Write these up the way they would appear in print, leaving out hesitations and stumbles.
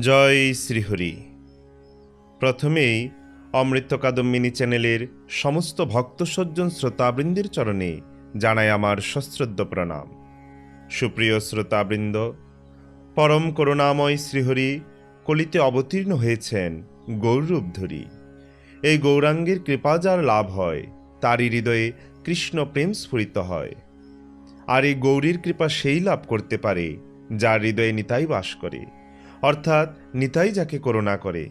জয় শ্রীহরি। প্রথমেই অমৃত কাদম্বিনী চ্যানেলের সমস্ত ভক্ত সজ্জন শ্রোতাবৃন্দের চরণে জানাই আমার সশ্রদ্ধ প্রণাম। সুপ্রিয় শ্রোতাবৃন্দ, পরম করুণাময় শ্রীহরি কলিতে অবতীর্ণ হয়েছেন গৌররূপ ধরি। এই গৌরাঙ্গের কৃপা যার লাভ হয়, তারই হৃদয়ে কৃষ্ণ প্রেম স্ফুরিত হয়। আর এই গৌরীর কৃপা সেই লাভ করতে পারে যার হৃদয়ে নিতাই বাস করে, অর্থাৎ নিতাই যাকে করুণা করে।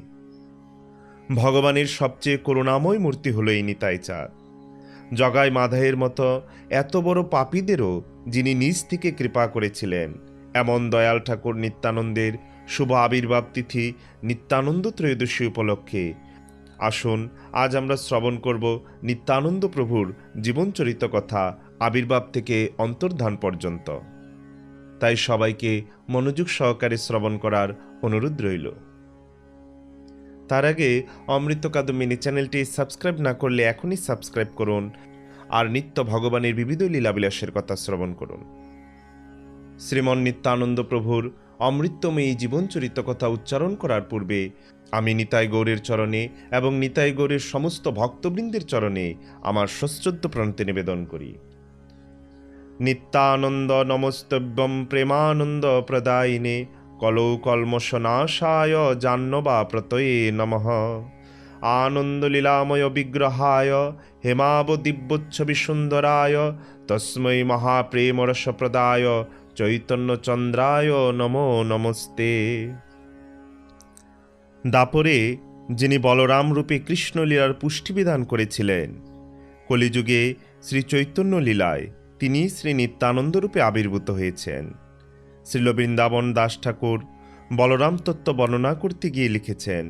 ভগবানের সবচেয়ে করুণাময় মূর্তি হল এই নিতাই চাঁদ। জগাই মাধাইয়ের মতো এত বড় পাপীদেরও যিনি নিজ থেকে কৃপা করেছিলেন, এমন দয়াল ঠাকুর নিত্যানন্দের শুভ আবির্ভাব তিথি নিত্যানন্দ ত্রয়োদশী উপলক্ষে আসুন আজ আমরা শ্রবণ করব নিত্যানন্দ প্রভুর জীবনচরিত কথা, আবির্ভাব থেকে অন্তর্ধান পর্যন্ত। তাই সবাইকে মনোযোগ সহকারে শ্রবণ করার অনুরোধ রইল। তার আগে অমৃত কাদম্বিনী চ্যানেলটি সাবস্ক্রাইব না করলে এখনই সাবস্ক্রাইব করুন আর নিত্য ভগবানের বিবিধ লীলাবিলাসের কথা শ্রবণ করুন। শ্রীমন নিত্যানন্দ প্রভুর অমৃতময়ী জীবনচরিত কথা উচ্চারণ করার পূর্বে আমি নিতাই গৌরের চরণে এবং নিতাই গৌরের সমস্ত ভক্তবৃন্দের চরণে আমার সশ্রদ্ধ প্রণতি নিবেদন করি। নিত্যানন্দ নমস্তব্যম প্রেমানন্দ প্রদায়িনে কলৌ কল্মশনাশায় জাহ্নবা প্রতয়ে নমঃ। আনন্দলীলাময় বিগ্রহায় হেমাব দিব্যোচ্ছবি সুন্দরায় তস্मै মহাপ্রেমরসপ্রদায় চৈতন্যচন্দ্রায় নমো নমস্তে। দাপরে যিনি বলরাম রূপে কৃষ্ণলীলার পুষ্টিবিধান করেছিলেন, কলিযুগে শ্রী চৈতন্য লীলায় তিনি শ্রী নিত্যানন্দ রূপে আবির্ভূত হয়েছেন। শ্রীল বৃন্দাবন দাস ঠাকুর বলরাম তত্ত্ব বর্ণনা করতে গিয়ে লিখেছেন,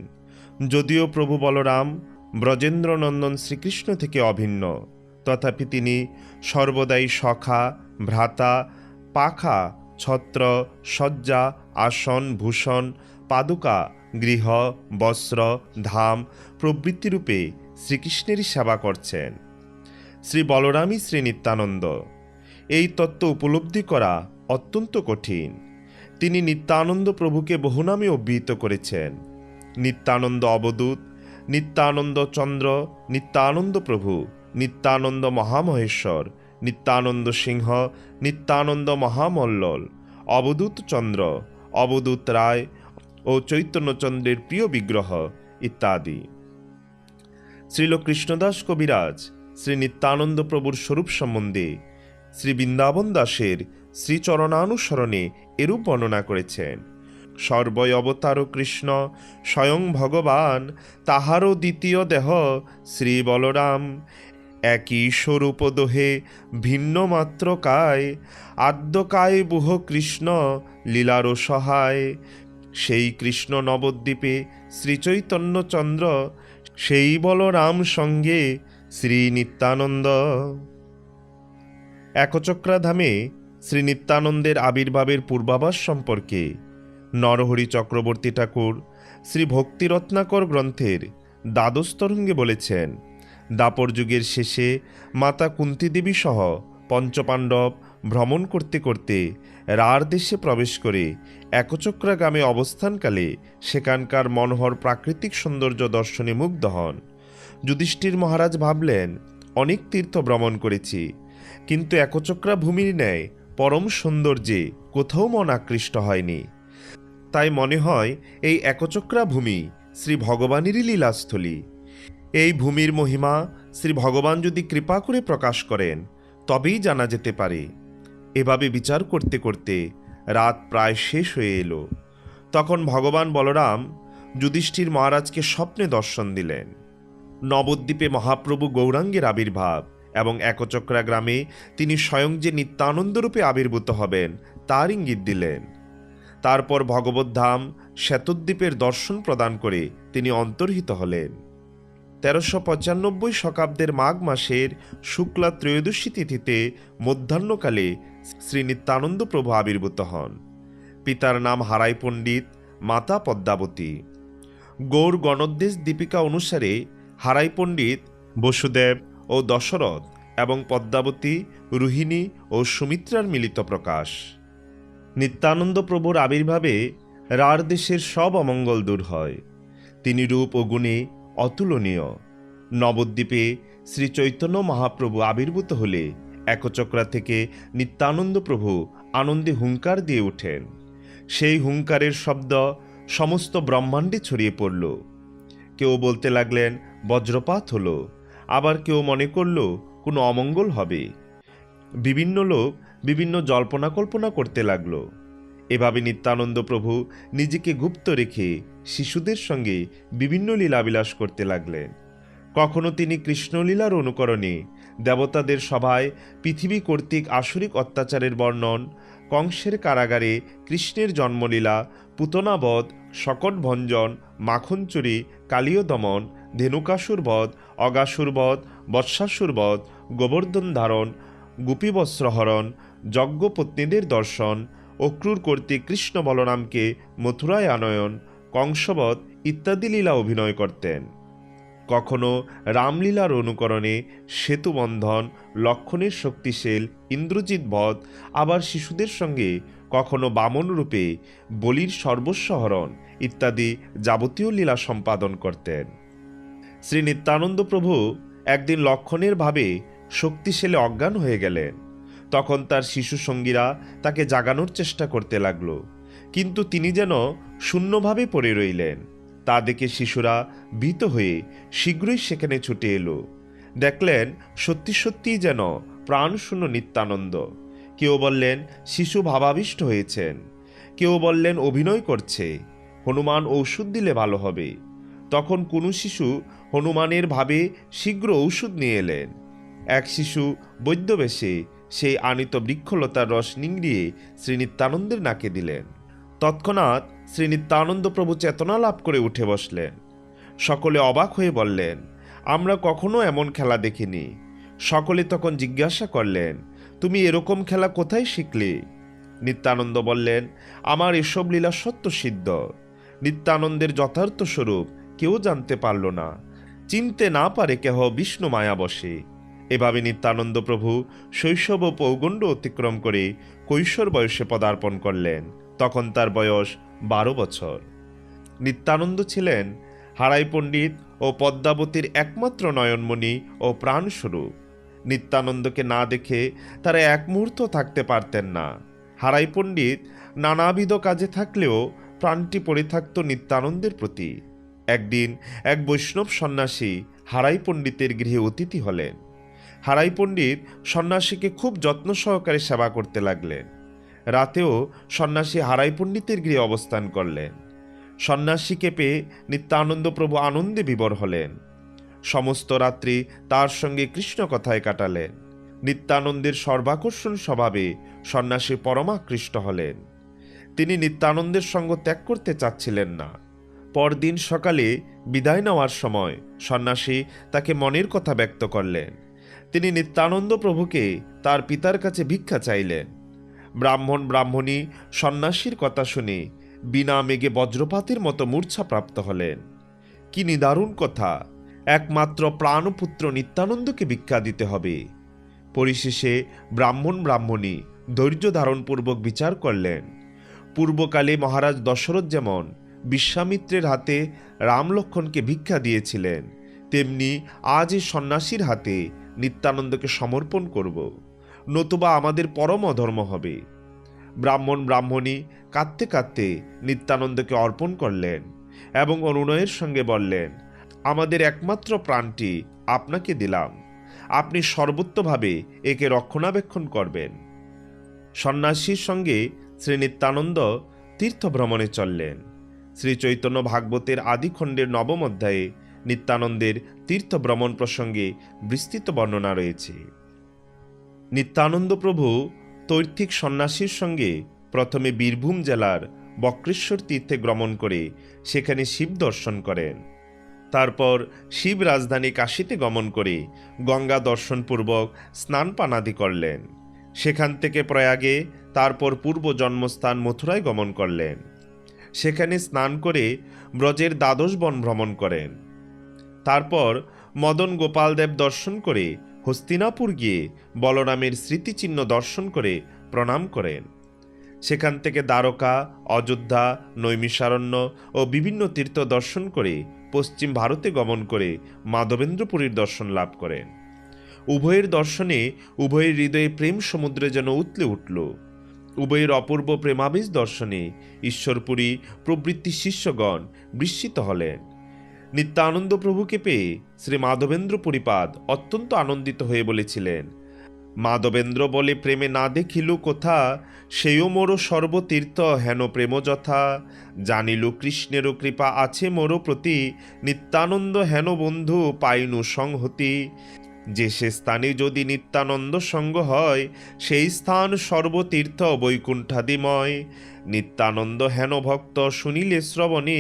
যদিও প্রভু বলরাম ব্রজেন্দ্রনন্দন শ্রীকৃষ্ণ থেকে অভিন্ন, তথাপি তিনি সর্বদাই সখা, ভ্রাতা, পাখা, ছত্র, শয্যা, আসন, ভূষণ, পাদুকা, গৃহ, বস্ত্র, ধাম প্রভৃতিরূপে শ্রীকৃষ্ণেরই সেবা করছেন। শ্রী বলরামই শ্রী নিত্যানন্দ। এই তত্ত্ব উপলব্ধি করা অত্যন্ত কঠিন। তিনি নিত্যানন্দ প্রভুকে বহু নামে অভিহিত করেছেন। নিত্যানন্দ অবধূত, নিত্যানন্দ চন্দ্র, নিত্যানন্দ প্রভু, নিত্যানন্দ মহামহেশ্বর, নিত্যানন্দ সিংহ, নিত্যানন্দ মহামল্লল, অবধূত চন্দ্র, অবধূত রায় ও চৈতন্যচন্দ্রের প্রিয় বিগ্রহ ইত্যাদি। শ্রীল কৃষ্ণদাস কবিরাজ শ্রী নিত্যানন্দ প্রভুর স্বরূপ সম্বন্ধে শ্রী বৃন্দাবন দাসের শ্রীচরণানুসরণে এরূপ বর্ণনা করেছেন, সর্বই অবতার কৃষ্ণ স্বয়ং ভগবান, তাহারও দ্বিতীয় দেহ শ্রী বলরাম, একই স্বরূপ দোহে ভিন্ন মাত্র কায়, আদ্যকায় বুহ কৃষ্ণ লীলারও সহায়, সেই কৃষ্ণ নবদ্বীপে শ্রীচৈতন্য চন্দ্র, সেই বলরাম সঙ্গে শ্রী নিত্যানন্দ। একচক্রাধামে শ্রী নিত্যানন্দের আবির্ভাবের পূর্বাভাস সম্পর্কে নরহরি চক্রবর্তী ঠাকুর শ্রী ভক্তিরত্নাকর গ্রন্থের দ্বাদশ তরঙ্গে বলেছেন, দাপর যুগের শেষে মাতা কুন্তী দেবী সহ পঞ্চপাণ্ডব ভ্রমণ করতে করতে রার দেশে প্রবেশ করে একচক্রা গ্রামে অবস্থানকালে সেখানকার মনোহর প্রাকৃতিক সৌন্দর্য দর্শনে মুগ্ধ হন। যুধিষ্ঠির মহারাজ ভাবলেন, অনেক তীর্থ ভ্রমণ করেছি, কিন্তু একচক্রা ভূমির ন্যায় পরম সৌন্দর্যে কোথাও মন আকৃষ্ট হয়নি। তাই মনে হয় এই একচক্রা ভূমি শ্রী ভগবানেরই লীলাস্থলী। এই ভূমির মহিমা শ্রী ভগবান যদি কৃপা করে প্রকাশ করেন তবেই জানা যেতে পারে। এভাবে বিচার করতে করতে রাত প্রায় শেষ হয়ে এলো। তখন ভগবান বলরাম যুধিষ্ঠির মহারাজকে স্বপ্নে দর্শন দিলেন। নবদ্বীপে মহাপ্রভু গৌরাঙ্গের আবির্ভাব এবং একচক্রা গ্রামে তিনি স্বয়ং যে নিত্যানন্দরূপে আবির্ভূত হবেন তার ইঙ্গিত দিলেন। তারপর ভগবদ্ধাম শ্বেতদ্বীপের দর্শন প্রদান করে তিনি অন্তর্হিত হলেন। 1395 শকাব্দের মাঘ মাসের শুক্লা ত্রয়োদশী তিথিতে মধ্যাহ্নকালে শ্রী নিত্যানন্দ প্রভু আবির্ভূত হন। পিতার নাম হারাই পণ্ডিত, মাতা পদ্মাবতী। গৌর গণোদ্দেশ দীপিকা অনুসারে হারাই পণ্ডিত বসুদেব ও দশরথ এবং পদ্মাবতী রোহিণী ও সুমিত্রার মিলিত প্রকাশ। নিত্যানন্দ প্রভুর আবির্ভাবে রার দেশের সব অমঙ্গল দূর হয়। তিনি রূপ ও গুণে অতুলনীয়। নবদ্বীপে শ্রী চৈতন্য মহাপ্রভু আবির্ভূত হলে একচক্রা থেকে নিত্যানন্দ প্রভু আনন্দে হুঙ্কার দিয়ে ওঠেন। সেই হুঙ্কারের শব্দ সমস্ত ব্রহ্মাণ্ডে ছড়িয়ে পড়ল। কেউ বলতে লাগলেন বজ্রপাত হলো, আবার কেউ মনে করল কোনো অমঙ্গল হবে। বিভিন্ন লোক বিভিন্ন জল্পনা কল্পনা করতে লাগল। এভাবে নিত্যানন্দ প্রভু নিজেকে গুপ্ত রেখে শিশুদের সঙ্গে বিভিন্ন লীলাবিলাস করতে লাগলেন। কখনো তিনি কৃষ্ণলীলার অনুকরণে দেবতাদের সভায় পৃথিবী কর্তৃক আসরিক অত্যাচারের বর্ণন, কংসের কারাগারে কৃষ্ণের জন্মলীলা, পুতনাবধ, শকট ভঞ্জন, মাখন চুরি, কালীয় দমন, ধেনুকাসুর বধ, অগাসুর বধ, বৎসাসুর বধ, গোবর্ধন ধারণ, গোপীবস্ত্রহরণ, যজ্ঞপত্নীদের দর্শন, অক্রূর কর্তৃক কৃষ্ণ বলরামকে মথুরায় আনয়ন, কংসবধ ইত্যাদি লীলা অভিনয় করতেন। কখনো রামলীলার অনুকরণে সেতুবন্ধন, লক্ষণের শক্তিশীল ইন্দ্রজিৎ বধ, আবার শিশুদের সঙ্গে কখনো বামন রূপে বলির সর্বস্ব হরণ ইত্যাদি যাবতীয় লীলা সম্পাদন করতেন। শ্রী নিত্যানন্দ প্রভু একদিন লক্ষণের ভাবে শক্তিশালী অজ্ঞান হয়ে গেলেন। তখন তার শিশু সঙ্গীরা তাকে জাগানোর চেষ্টা করতে লাগল, কিন্তু তিনি যেন শূন্যভাবে পড়ে রইলেন। তা দেখে শিশুরা ভীত হয়ে শীঘ্রই সেখানে ছুটে এলো। দেখলেন সত্যি সত্যিই যেন প্রাণশূন্য নিত্যানন্দ। কেউ বললেন শিশু ভাবাবিষ্ট হয়েছেন, কেউ বললেন অভিনয় করছে, হনুমান ঔষধ দিলে ভালো হবে। তখন কোনো শিশু হনুমানের ভাবে শীঘ্র ঔষধ নিয়ে এলেন। এক শিশু বৈদ্যবেশে সেই আনিত বৃক্ষলতার রস নিংড়িয়ে শ্রী নিত্যানন্দের নাকে দিলেন। তৎক্ষণাৎ শ্রী নিত্যানন্দ প্রভু চেতনা লাভ করে উঠে বসলেন। সকলে অবাক হয়ে বললেন, আমরা কখনো এমন খেলা দেখিনি। সকলে তখন জিজ্ঞাসা করলেন, তুমি এরকম খেলা কোথায় শিখলে? নিত্যানন্দ বললেন, আমার এসব লীলা সত্য সিদ্ধ। নিত্যানন্দের যথার্থ স্বরূপ কেউ জানতে পারল না, চিনতে না পারে কেহ বিষ্ণু মায়া বসে। এভাবে নিত্যানন্দ প্রভু শৈশব ও পৌগণ্ড অতিক্রম করে কৈশোর বয়সে পদার্পণ করলেন। তখন তার বয়স 12 বছর। নিত্যানন্দ ছিলেন হারাই পণ্ডিত ও পদ্মাবতীর একমাত্র নয়নমণি ও প্রাণস্বরূপ। নিত্যানন্দকে না দেখে তারা এক মুহূর্ত থাকতে পারতেন না। হারাই পণ্ডিত নানাবিধ কাজে থাকলেও প্রাণটি পড়ে থাকত নিত্যানন্দের প্রতি। একদিন এক বৈষ্ণব সন্ন্যাসী হারাই পণ্ডিতের গৃহে অতিথি হলেন। হারাই পণ্ডিত সন্ন্যাসীকে খুব যত্ন সহকারে সেবা করতে লাগলেন। রাতেও সন্ন্যাসী হারাই পণ্ডিতের গৃহে অবস্থান করলেন। সন্ন্যাসীকে পেয়ে নিত্যানন্দ প্রভু আনন্দে বিভোর হলেন। সমস্ত রাত্রি তার সঙ্গে কৃষ্ণ কথায় কাটালেন। নিত্যানন্দের সর্বাকর্ষণ স্বভাবে সন্ন্যাসী পরমাকৃষ্ট হলেন। তিনি নিত্যানন্দের সঙ্গ ত্যাগ করতে চাচ্ছিলেন না। পরদিন সকালে বিদায় নেওয়ার সময় সন্ন্যাসী তাকে মনের কথা ব্যক্ত করলেন। তিনি নিত্যানন্দ প্রভুকে তার পিতার কাছে ভিক্ষা চাইলেন। ব্রাহ্মণ ব্রাহ্মণী সন্ন্যাসীর কথা শুনে বিনা মেঘে বজ্রপাতের মতো মূর্ছা প্রাপ্ত হলেন। কি নিদারুণ কথা! একমাত্র প্রাণপুত্র নিত্যানন্দকে ভিক্ষা দিতে হবে। পরিশেষে ব্রাহ্মণ ব্রাহ্মণী ধৈর্য ধারণপূর্বক বিচার করলেন। পূর্বকালে মহারাজ দশরথ যেমন বিশ্বামিত্রের হাতে রাম লক্ষ্মণকে ভিক্ষা দিয়েছিলেন, তেমনি আজ এই সন্ন্যাসীর হাতে নিত্যানন্দকে সমর্পণ করব, নতুবা আমাদের পরম অধর্ম হবে। ব্রাহ্মণ ব্রাহ্মণী কাঁদতে কাঁদতে নিত্যানন্দকে অর্পণ করলেন এবং অনুনয়ের সঙ্গে বললেন, আমাদের একমাত্র প্রাণটি আপনাকে দিলাম, আপনি সর্বোত্তভাবে একে রক্ষণাবেক্ষণ করবেন। সন্ন্যাসীর সঙ্গে শ্রী নিত্যানন্দ তীর্থভ্রমণে চললেন। শ্রী চৈতন্য ভাগবতের আদিখণ্ডের 9ম অধ্যায়ে নিত্যানন্দের তীর্থভ্রমণ প্রসঙ্গে বিস্তৃত বর্ণনা রয়েছে। নিত্যানন্দ প্রভু তৈর্থিক সন্ন্যাসীর সঙ্গে প্রথমে বীরভূম জেলার বক্রেশ্বর তীর্থে গমন করে সেখানে শিব দর্শন করেন। তারপর শিব রাজধানী কাশীতে গমন করে গঙ্গা দর্শনপূর্বক স্নান পানাদি করলেন। সেখান থেকে প্রয়াগে, তারপর পূর্ব জন্মস্থান মথুরায় গমন করলেন। সেখানে স্নান করে ব্রজের দ্বাদশ বন ভ্রমণ করেন। তারপর মদন গোপাল দেব দর্শন করে হস্তিনাপুর গিয়ে বলরামের স্মৃতিচিহ্ন দর্শন করে প্রণাম করেন। সেখান থেকে দ্বারকা, অযোধ্যা, নৈমিষারণ্য ও বিভিন্ন তীর্থ দর্শন করে পশ্চিম ভারতে গমন করে মাধবেন্দ্রপুরীর দর্শন লাভ করেন। উভয়ের দর্শনে উভয়ের হৃদয়ে প্রেম সমুদ্রে যেন উতলে উঠল। উভয়ের অপূর্ব প্রেমাবেশ দর্শনে ঈশ্বরপুরী প্রভৃতি শিষ্যগণ বিস্মিত হলেন। নিত্যানন্দ প্রভুকে পেয়ে শ্রী মাধবেন্দ্র পুরীপাদ অত্যন্ত আনন্দিত হয়ে বলেছিলেন, মাধবেন্দ্র বলে প্রেমে না দেখিলু কোথা, সেও মোর সর্বতীর্থ হেন প্রেম যথা। জানিলু কৃষ্ণেরও কৃপা আছে মোর প্রতি, নিত্যানন্দ হেন বন্ধু পাইনু সংহতি। যে সে স্থানে যদি নিত্যানন্দ সঙ্গ হয়, সেই স্থান সর্বতীর্থ বৈকুণ্ঠাদিময়। নিত্যানন্দ হেন ভক্ত শুনিলে শ্রবণে,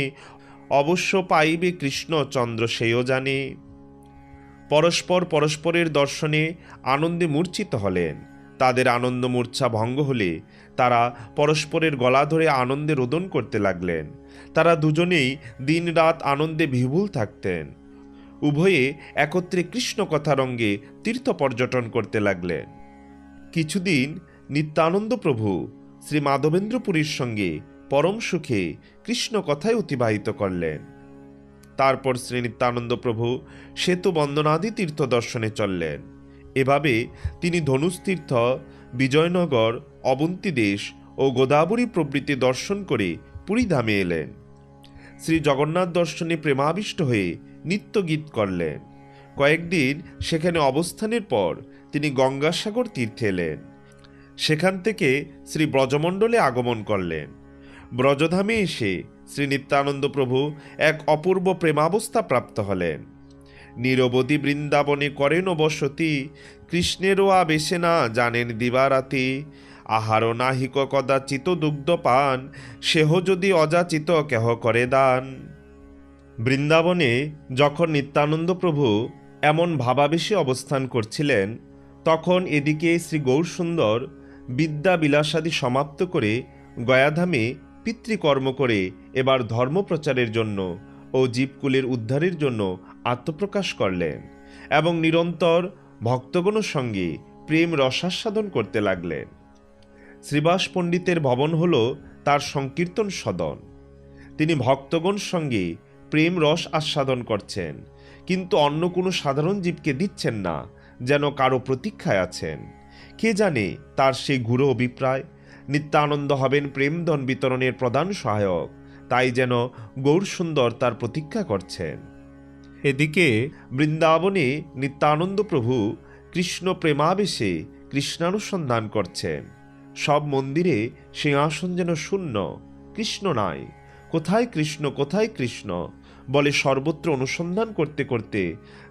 অবশ্য পাইবে কৃষ্ণ চন্দ্র সেও জানে। পরস্পর পরস্পরের দর্শনে আনন্দে মূর্ছিত হলেন। তাদের আনন্দ মূর্ছা ভঙ্গ হলে তারা পরস্পরের গলা ধরে আনন্দে রোদন করতে লাগলেন। তারা দুজনেই দিন রাত আনন্দে বিভুল থাকতেন। উভয়ে একত্রে কৃষ্ণ কথারঙ্গে তীর্থ পর্যটন করতে লাগলেন। কিছুদিন নিত্যানন্দ প্রভু শ্রী মাধবেন্দ্রপুরীর সঙ্গে পরম সুখে কৃষ্ণ কথায় অতিবাহিত করলেন। তারপর শ্রী নিত্যানন্দ প্রভু সেতু বন্দনাদি তীর্থ দর্শনে চললেন। এভাবে তিনি ধনুষতীর্থ, বিজয়নগর, অবন্তী দেশ ও গোদাবরী প্রভৃতি দর্শন করে পুরীধামে এলেন। শ্রী জগন্নাথ দর্শনে প্রেমাবিষ্ট হয়ে নিত্য গীত করলেন। কয়েকদিন সেখানে অবস্থানের পর তিনি গঙ্গাসাগর তীর্থে এলেন। সেখান থেকে শ্রী ব্রজমণ্ডলে আগমন করলেন। ব্রজধামে এসে শ্রী নিত্যানন্দ প্রভু এক অপূর্ব প্রেমাবস্থা প্রাপ্ত হলেন। নিরবধি বৃন্দাবনে করেন বসতি, কৃষ্ণেরও আবেশে না জানেন দিবারাতি। আহারও নাহিক কদাচিত দুগ্ধ পান, সেহ যদি অযাচিত কেহ করে দান। বৃন্দাবনে যখন নিত্যানন্দ প্রভু এমন ভাবাবেশে অবস্থান করছিলেন, তখন এদিকে শ্রী গৌরসুন্দর বিদ্যা বিলাসাদি সমাপ্ত করে গয়াধামে পিতৃকর্ম করে এবার ধর্মপ্রচারের জন্য ও জীবকুলের উদ্ধারের জন্য আত্মপ্রকাশ করলেন এবং নিরন্তর ভক্তগণের সঙ্গে প্রেম রসাস্বাদন করতে লাগলেন। শ্রীবাস পণ্ডিতের ভবন হল তার সংকীর্তন সদন। তিনি ভক্তগণ সঙ্গে প্রেম রস আস্বাদন করছেন, কিন্তু অন্য কোনো সাধারণ জীবকে দিচ্ছেন না, যেন কারো প্রতীক্ষায় আছেন। কে জানে তার সেই গূঢ় অভিপ্রায়। নিত্যানন্দ হবেন প্রেমধন বিতরণের প্রধান সহায়ক, তাই যেন গৌরসুন্দর তার প্রতীক্ষা করছেন। এদিকে বৃন্দাবনে নিত্যানন্দ প্রভু কৃষ্ণ প্রেমাবেশে কৃষ্ণানুসন্ধান করছেন। সব মন্দিরে সিংহাসন যেন শূন্য, কৃষ্ণ নাই। কোথায় কৃষ্ণ, কোথায় কৃষ্ণ বলে সর্বত্র অনুসন্ধান করতে করতে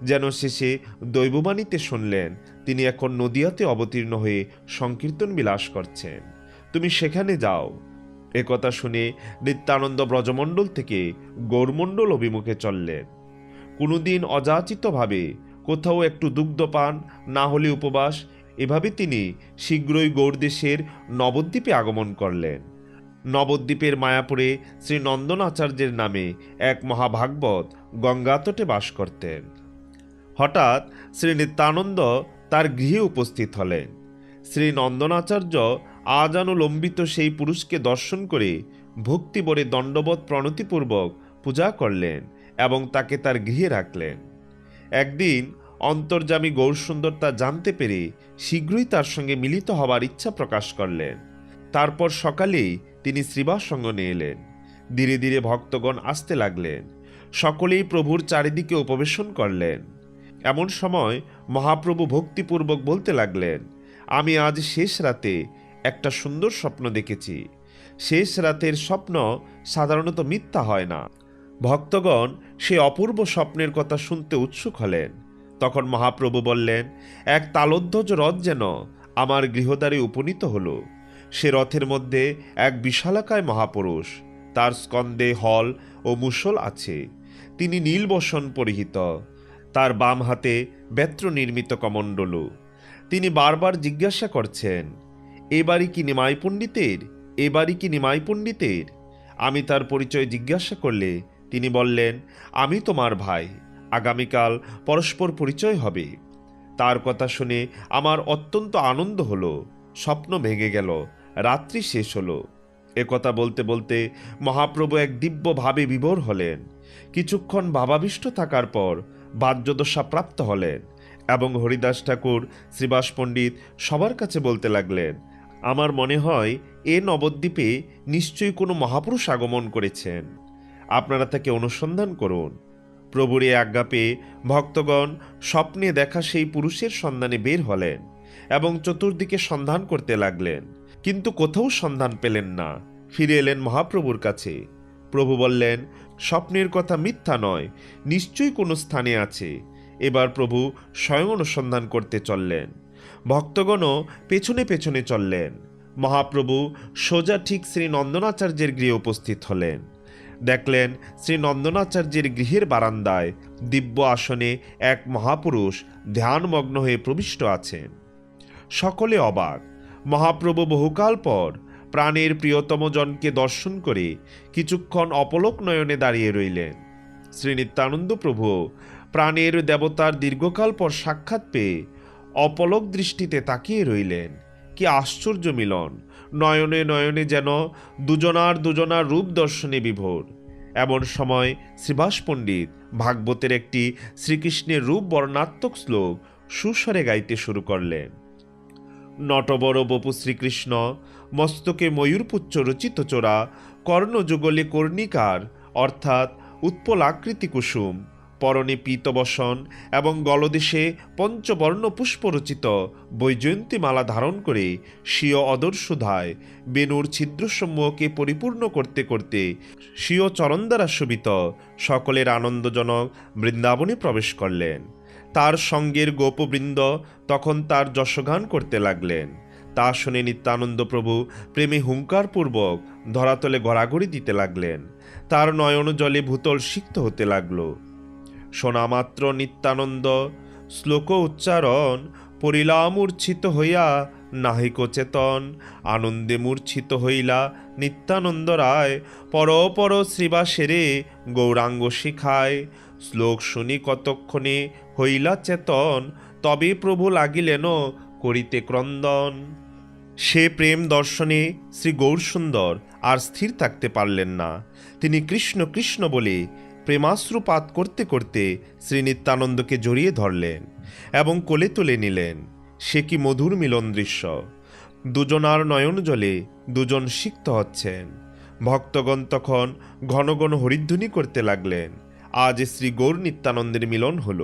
যেন শেষে দৈববাণীতে শুনলেন তিনি এখন নদিয়াতে অবতীর্ণ হয়ে সংকীর্তন বিলাস করছেন। তুমি সেখানে যাও। একথা শুনে নিত্যানন্দ ব্রজমণ্ডল থেকে গৌরমণ্ডল অভিমুখে চললেন। কোনোদিন অযাচিতভাবে কোথাও একটু দুগ্ধ পান, না হলে উপবাস। এভাবে তিনি শীঘ্রই গৌরদেশের নবদ্বীপে আগমন করলেন। নবদ্বীপের মায়াপুরে শ্রী নন্দনাচার্যের নামে এক মহাভাগবত গঙ্গাতটে বাস করতেন। হঠাৎ শ্রী নিত্যানন্দ তার গৃহে উপস্থিত হলেন। শ্রী নন্দনাচার্য আজানুলম্বিত সেই পুরুষকে দর্শন করে ভক্তিবরে দণ্ডবৎ প্রণতিপূর্বক পূজা করলেন এবং তাকে তার গৃহে রাখলেন। একদিন অন্তর্যামী গৌরসুন্দর তা জানতে পেরে শীঘ্রই তার সঙ্গে মিলিত হবার ইচ্ছা প্রকাশ করলেন। তারপর সকালেই তিনি শ্রীবাস সঙ্গনে এলেন। ধীরে ধীরে ভক্তগণ আসতে লাগলেন। সকলেই প্রভুর চারিদিকে উপবেশন করলেন। এমন সময় মহাপ্রভু ভক্তিপূর্বক বলতে লাগলেন, আমি আজ শেষ রাতে একটা সুন্দর স্বপ্ন দেখেছি। শেষ রাতের স্বপ্ন সাধারণত মিথ্যা হয় না। ভক্তগণ সে অপূর্ব স্বপ্নের কথা শুনতে উৎসুক হলেন। তখন মহাপ্রভু বললেন, এক তালোধ্বজ রথ যেন আমার গৃহদ্বারে উপনীত হল। সে রথের মধ্যে এক বিশালাকায় মহাপুরুষ, তার স্কন্ধে হল ও মুষল আছে। তিনি নীলবসন পরিহিত, তার বাম হাতে বেত্র নির্মিত কমণ্ডলু। তিনি বারবার জিজ্ঞাসা করছেন, এ বাড়ি কি নিমাই পণ্ডিতের, এ বাড়ি কি নিমাই পণ্ডিতের? আমি তার পরিচয় জিজ্ঞাসা করলে তিনি বললেন, আমি তোমার ভাই, আগামীকাল পরস্পর পরিচয় হবে। তার কথা শুনে আমার অত্যন্ত আনন্দ হলো। স্বপ্ন ভেঙে গেল। রাত্রি শেষ হলো। একথা বলতে বলতে মহাপ্রভু এক দিব্য ভাবে বিভোর হলেন। কিছুক্ষণ ভাবাবিষ্ট থাকার পর বাহ্যদশা প্রাপ্ত হলেন এবং হরিদাস ঠাকুর, শ্রীবাস পণ্ডিত সবার কাছে বলতে লাগলেন, আমার মনে হয় এ নবদ্বীপে নিশ্চয়ই কোনো মহাপুরুষ আগমন করেছেন। আপনারা তাকে অনুসন্ধান করুন। প্রভুর এ আজ্ঞা পেয়ে ভক্তগণ স্বপ্নে দেখা সেই পুরুষের সন্ধানে বের হলেন এবং চতুর্দিকে সন্ধান করতে লাগলেন, কিন্তু কোথাও সন্ধান পেলেন না। ফিরে এলেন মহাপ্রভুর কাছে। প্রভু বললেন, স্বপ্নের কথা মিথ্যা নয়, নিশ্চয়ই কোনো স্থানে আছে। এবার প্রভু স্বয়ং অনুসন্ধান করতে চললেন। ভক্তগণও পেছনে পেছনে চললেন। মহাপ্রভু সোজা ঠিক শ্রী নন্দনাচার্যের গৃহে উপস্থিত হলেন। দেখলেন শ্রী নন্দনাচার্যের গৃহের বারান্দায় দিব্য আসনে এক মহাপুরুষ ধ্যানমগ্ন হয়ে প্রবিষ্ট আছেন। সকলে অবাক। মহাপ্রভু বহুকাল পর প্রাণের প্রিয়তম জনকে দর্শন করে কিছুক্ষণ অপলক নয়নে দাঁড়িয়ে রইলেন। শ্রী নিত্যানন্দ প্রভু প্রাণের দেবতার দীর্ঘকাল পর সাক্ষাৎ পেয়ে অপলক দৃষ্টিতে তাকিয়ে রইলেন। কি আশ্চর্য মিলন! নয়নে নয়নে যেন দুজনার রূপ দর্শনে বিভোর। এমন সময় শ্রীবাস পণ্ডিত ভাগবতের একটি শ্রীকৃষ্ণের রূপ বর্ণাত্মক শ্লোক সুস্বরে গাইতে শুরু করলেন। নটবর বপু শ্রীকৃষ্ণ, মস্তকে ময়ূরপুচ্ছ রচিত চোরা, কর্ণযুগলে কর্ণিকার অর্থাৎ উৎপলাকৃতি কুসুম, পরনে পীতবসন এবং গলদেশে পঞ্চবর্ণ পুষ্পরচিত বৈজয়ন্তী মালা ধারণ করে স্বীয় অদর্শুধায় বেণুর ছিদ্রসমূহকে পরিপূর্ণ করতে করতে স্বীয় চরণ দ্বারা শোভিত সকলের আনন্দজনক বৃন্দাবনে প্রবেশ করলেন। তার সঙ্গের গোপবৃন্দ তখন তার যশগান করতে লাগলেন। তা শুনে নিত্যানন্দ প্রভু প্রেমে হুঙ্কারপূর্বক ধরাতলে গড়াগড়ি দিতে লাগলেন। তার নয়ন জলে ভূতল সিক্ত হতে লাগল। শোনামাত্র নিত্যানন্দ শ্লোক উচ্চারণ, পড়িলা মূর্ছিত হইয়া নাহিক চেতন, আনন্দে মূর্ছিত হইলা নিত্যানন্দ রায়, পর পর শ্রীবাসেরে গৌরাঙ্গ শিখায়, শ্লোক শুনি কতক্ষণে হইলা চেতন, তবে প্রভু লাগিলেন করিতে ক্রন্দন। সে প্রেম দর্শনে শ্রী গৌরসুন্দর আর স্থির থাকতে পারলেন না। তিনি কৃষ্ণ কৃষ্ণ বলে প্রেমাশ্রুপাত করতে করতে শ্রী নিত্যানন্দকে জড়িয়ে ধরলেন এবং কোলে তুলে নিলেন। সে কি মধুর মিলন দৃশ্য! দুজনার নয়ন জলে দুজন সিক্ত হচ্ছেন। ভক্তগণ তখন ঘন ঘন হরিধ্বনি করতে লাগলেন। আজ শ্রী গৌর নিত্যানন্দের মিলন হল।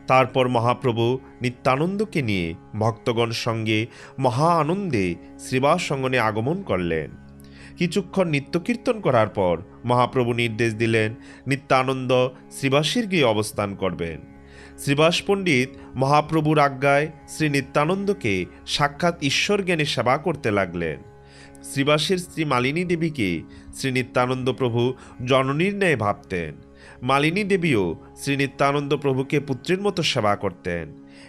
তারপর মহাপ্রভু নিত্যানন্দকে নিয়ে ভক্তগণ সঙ্গে মহা আনন্দে শ্রীবাস অঙ্গনে আগমন করলেন। কিছুক্ষণ নিত্যকীর্তন করার পর মহাপ্রভু নির্দেশ দিলেন নিত্যানন্দ শ্রীবাসের গিয়ে অবস্থান করবেন। শ্রীবাস পণ্ডিত মহাপ্রভুর আজ্ঞায় শ্রী নিত্যানন্দকে সাক্ষাৎ ঈশ্বর জ্ঞানে সেবা করতে লাগলেন। শ্রীবাসের স্ত্রী মালিনী দেবীকে শ্রী নিত্যানন্দ প্রভু জননীর ন্যায় ভাবতেন। মালিনী দেবীও শ্রী নিত্যানন্দ প্রভুকে পুত্রের মতো সেবা করতেন।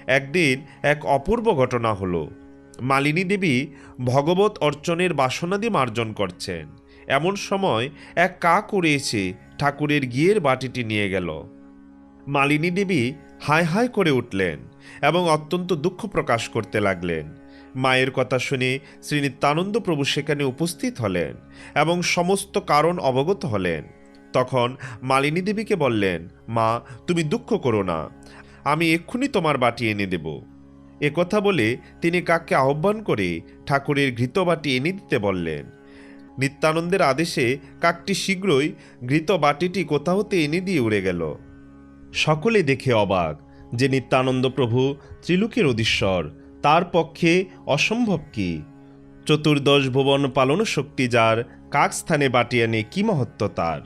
একদিন এক অপূর্ব ঘটনা হলো। মালিনী দেবী ভগবত অর্চনের বাসনাদি মার্জন করছেন। এমন সময় এক কাক উড়ে এসে ঠাকুরের ঘিয়ের বাটিটি নিয়ে গেল। মালিনী দেবী হায় হায় করে উঠলেন এবং অত্যন্ত দুঃখ প্রকাশ করতে লাগলেন। মায়ের কথা শুনে শ্রী নিত্যানন্দ প্রভু সেখানে উপস্থিত হলেন এবং সমস্ত কারণ অবগত হলেন। তখন মালিনী দেবীকে বললেন, মা, তুমি দুঃখ করো না, আমি এক্ষুনি তোমার বাটি এনে দেব। একথা বলে তিনি কাককে আহ্বান করে ঠাকুরের ঘৃত বাটি এনে দিতে বললেন। নিত্যানন্দের আদেশে কাকটি শীঘ্রই ঘৃত বাটিটি কোথা হতে এনে দিয়ে উড়ে গেল। সকলে দেখে অবাক যে নিত্যানন্দ প্রভু ত্রিলোকের অধীশ্বর, তার পক্ষে অসম্ভব কি? চতুর্দশ ভুবন পালন শক্তি যার, কাক স্থানে বাটি আনে কি মহত্ব তার!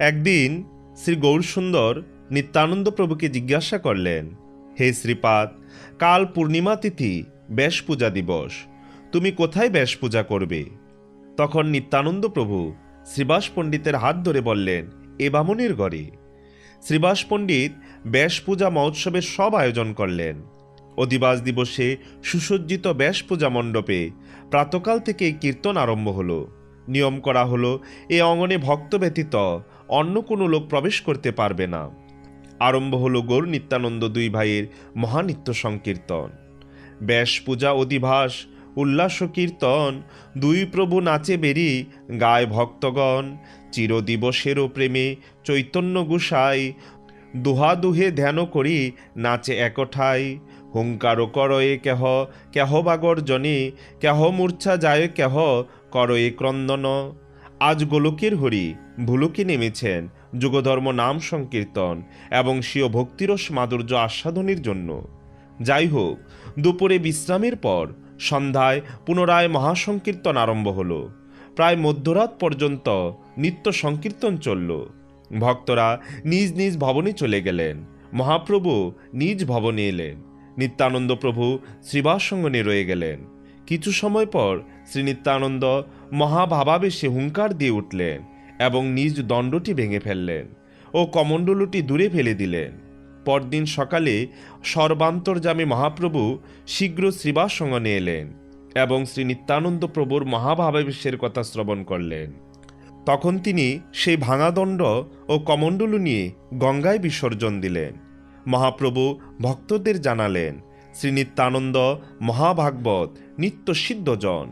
একদিন শ্রী গৌরসুন্দর নিত্যানন্দ প্রভুকে জিজ্ঞাসা করলেন, হে শ্রীপাদ, কাল পূর্ণিমা তিথি, ব্যাস পূজা দিবস, তুমি কোথায় ব্যাস পূজা করবে? তখন নিত্যানন্দ প্রভু শ্রীবাস পণ্ডিতের হাত ধরে বললেন, এ বামনের ঘরে। শ্রীবাস পণ্ডিত ব্যাস পূজা মহোৎসবের সব আয়োজন করলেন। অধিবাস দিবসে সুসজ্জিত ব্যাস পূজা মণ্ডপে প্রাতকাল থেকে কীর্তন আরম্ভ হলো। নিয়ম করা হলো এ অঙ্গনে ভক্ত ব্যতীত অন্য কোনো লোক প্রবেশ করতে পারবে না। আরম্ভ হলো গৌর নিত্যানন্দ দুই ভাইয়ের মহানিত্য সংকীর্তন। ব্যাস পূজা অধিবাস উল্লাস কীর্তন, দুই প্রভু নাচে বেরি, গায় ভক্তগণ। চিরদিবসেরও প্রেমে চৈতন্য গুসাই, দুহে ধ্যান করি নাচে একঠাই। হুঙ্কার করয়ে কেহ, কেহ বাগর জনে, কেহ মূর্ছা যায় কেহ করয়ে ক্রন্দন। আজ গোলকের হরি ভুলুকে নেমেছেন যুগধর্ম নাম সংকীর্তন এবং স্বীয় ভক্তিরস মাধুর্য আস্বাদনের জন্য। যাই হোক, দুপুরে বিশ্রামের পর সন্ধ্যায় পুনরায় মহাসংকীর্তন আরম্ভ হল। প্রায় মধ্যরাত পর্যন্ত নিত্য সংকীর্তন চলল। ভক্তরা নিজ নিজ ভবনে চলে গেলেন, মহাপ্রভু নিজ ভবনে এলেন। নিত্যানন্দ প্রভু শ্রীবাস সঙ্গনে রয়ে গেলেন। কিছু সময় পর শ্রী নিত্যানন্দ মহাভাবাবেশে হুঙ্কার দিয়ে উঠলেন এবং নিজ দণ্ডটি ভেঙে ফেললেন ও কমণ্ডলুটি দূরে ফেলে দিলেন। পরদিন সকালে সর্বান্তর্যামী মহাপ্রভু শীঘ্র শ্রীবাস সঙ্গনে এলেন এবং শ্রী নিত্যানন্দ প্রভুর মহাভাবাবেশের কথা শ্রবণ করলেন। তখন তিনি সেই ভাঙা দণ্ড ও কমণ্ডলু নিয়ে গঙ্গায় বিসর্জন দিলেন। মহাপ্রভু ভক্তদের জানালেন, শ্রী নিত্যানন্দ মহাভাগবত নিত্য সিদ্ধজন,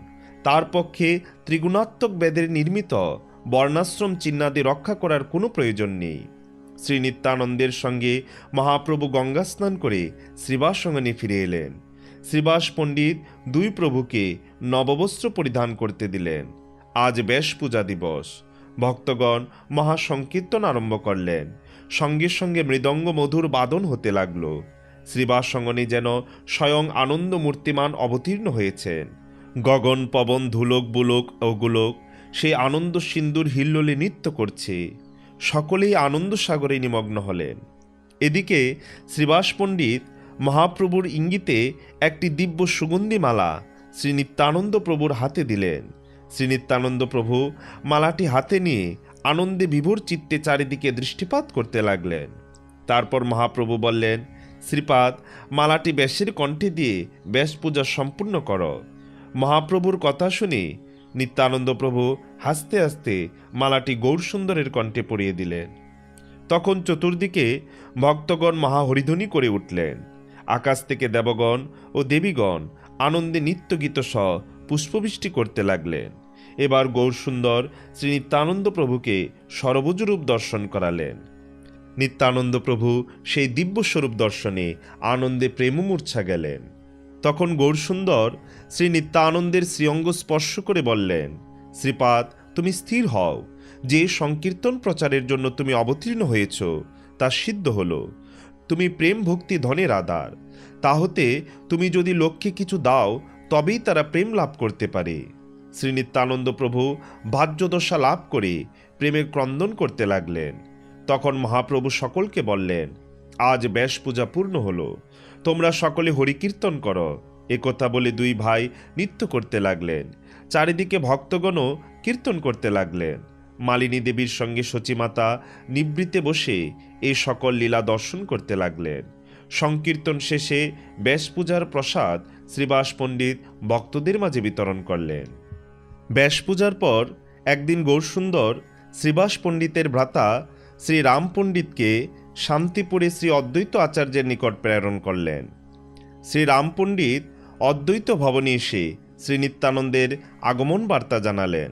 তার পক্ষে ত্রিগুণাত্মক বেদের নির্মিত বর্ণাশ্রম চিহ্নাদি রক্ষা করার কোনো প্রয়োজন নেই। শ্রী নিত্যানন্দের সঙ্গে মহাপ্রভু গঙ্গা স্নান করে শ্রীবাস সঙ্গনে ফিরে এলেন। শ্রীবাস পণ্ডিত দুই প্রভুকে নববস্ত্র পরিধান করতে দিলেন। আজ বেশ পূজা দিবস। ভক্তগণ মহাসংকীর্তন আরম্ভ করলেন। সঙ্গে সঙ্গে মৃদঙ্গ মধুর বাদন হতে লাগল। শ্রীবাস সঙ্গনে যেন স্বয়ং আনন্দ মূর্তিমান অবতীর্ণ হয়েছেন। গগন পবন ধুলোক বুলোক ও গোলোক সেই আনন্দ সিন্দুর হিল্লোলে নৃত্য করছে। সকলেই আনন্দ সাগরে নিমগ্ন হলেন। এদিকে শ্রীবাস পণ্ডিত মহাপ্রভুর ইঙ্গিতে একটি দিব্য সুগন্ধি মালা শ্রী নিত্যানন্দ প্রভুর হাতে দিলেন। শ্রী নিত্যানন্দ প্রভু মালাটি হাতে নিয়ে আনন্দে বিভোর চিত্তে চারিদিকে দৃষ্টিপাত করতে লাগলেন। তারপর মহাপ্রভু বললেন, শ্রীপাদ, মালাটি ব্যাসের কণ্ঠে দিয়ে ব্যাস পূজা সম্পূর্ণ করো। মহাপ্রভুর কথা শুনে নিত্যানন্দ প্রভু হাসতে হাসতে মালাটি গৌরসুন্দরের কণ্ঠে পরিয়ে দিলেন। তখন চতুর্দিকে ভক্তগণ মহাহরিধ্বনি করে উঠলেন। আকাশ থেকে দেবগণ ও দেবীগণ আনন্দে নিত্যগীত সহ পুষ্পবৃষ্টি করতে লাগলেন। এবার গৌরসুন্দর শ্রী নিত্যানন্দ প্রভুকে সরবজরূপ দর্শন করালেন। নিত্যানন্দ প্রভু সেই দিব্যস্বরূপ দর্শনে আনন্দে প্রেমমূর্ছা গেলেন। তখন গৌরসুন্দর শ্রী নিত্যানন্দের শ্রীঅঙ্গ স্পর্শ করে বললেন, শ্রীপাদ, তুমি স্থির হও। যে সংকীর্তন প্রচারের জন্য তুমি অবতীর্ণ হয়েছ তা সিদ্ধ হল। তুমি প্রেম ভক্তি ধনের আধার। তা হতে তুমি যদি লোককে কিছু দাও তবেই তারা প্রেম লাভ করতে পারে। শ্রী নিত্যানন্দ প্রভু বাহ্যদশা লাভ করে প্রেমের ক্রন্দন করতে লাগলেন। তখন মহাপ্রভু সকলকে বললেন, আজ ব্যাস পূজা পূর্ণ হল, তোমরা সকলে হরিকীর্তন করো। একথা বলে দুই ভাই নৃত্য করতে লাগলেন। চারিদিকে ভক্তগণও কীর্তন করতে লাগলেন। মালিনী দেবীর সঙ্গে সচিমাতা নিবৃতে বসে এই সকল লীলা দর্শন করতে লাগলেন। সংকীর্তন শেষে ব্যাস পূজার প্রসাদ শ্রীবাস পণ্ডিত ভক্তদের মাঝে বিতরণ করলেন। ব্যাস পূজার পর একদিন গৌরসুন্দর শ্রীবাস পণ্ডিতের ভ্রাতা শ্রী রাম পণ্ডিতকে শান্তিপুরে শ্রী অদ্বৈত আচার্যের নিকট প্রেরণ করলেন। শ্রী রাম পণ্ডিত অদ্বৈত ভবনে এসে শ্রী নিত্যানন্দের আগমন বার্তা জানালেন।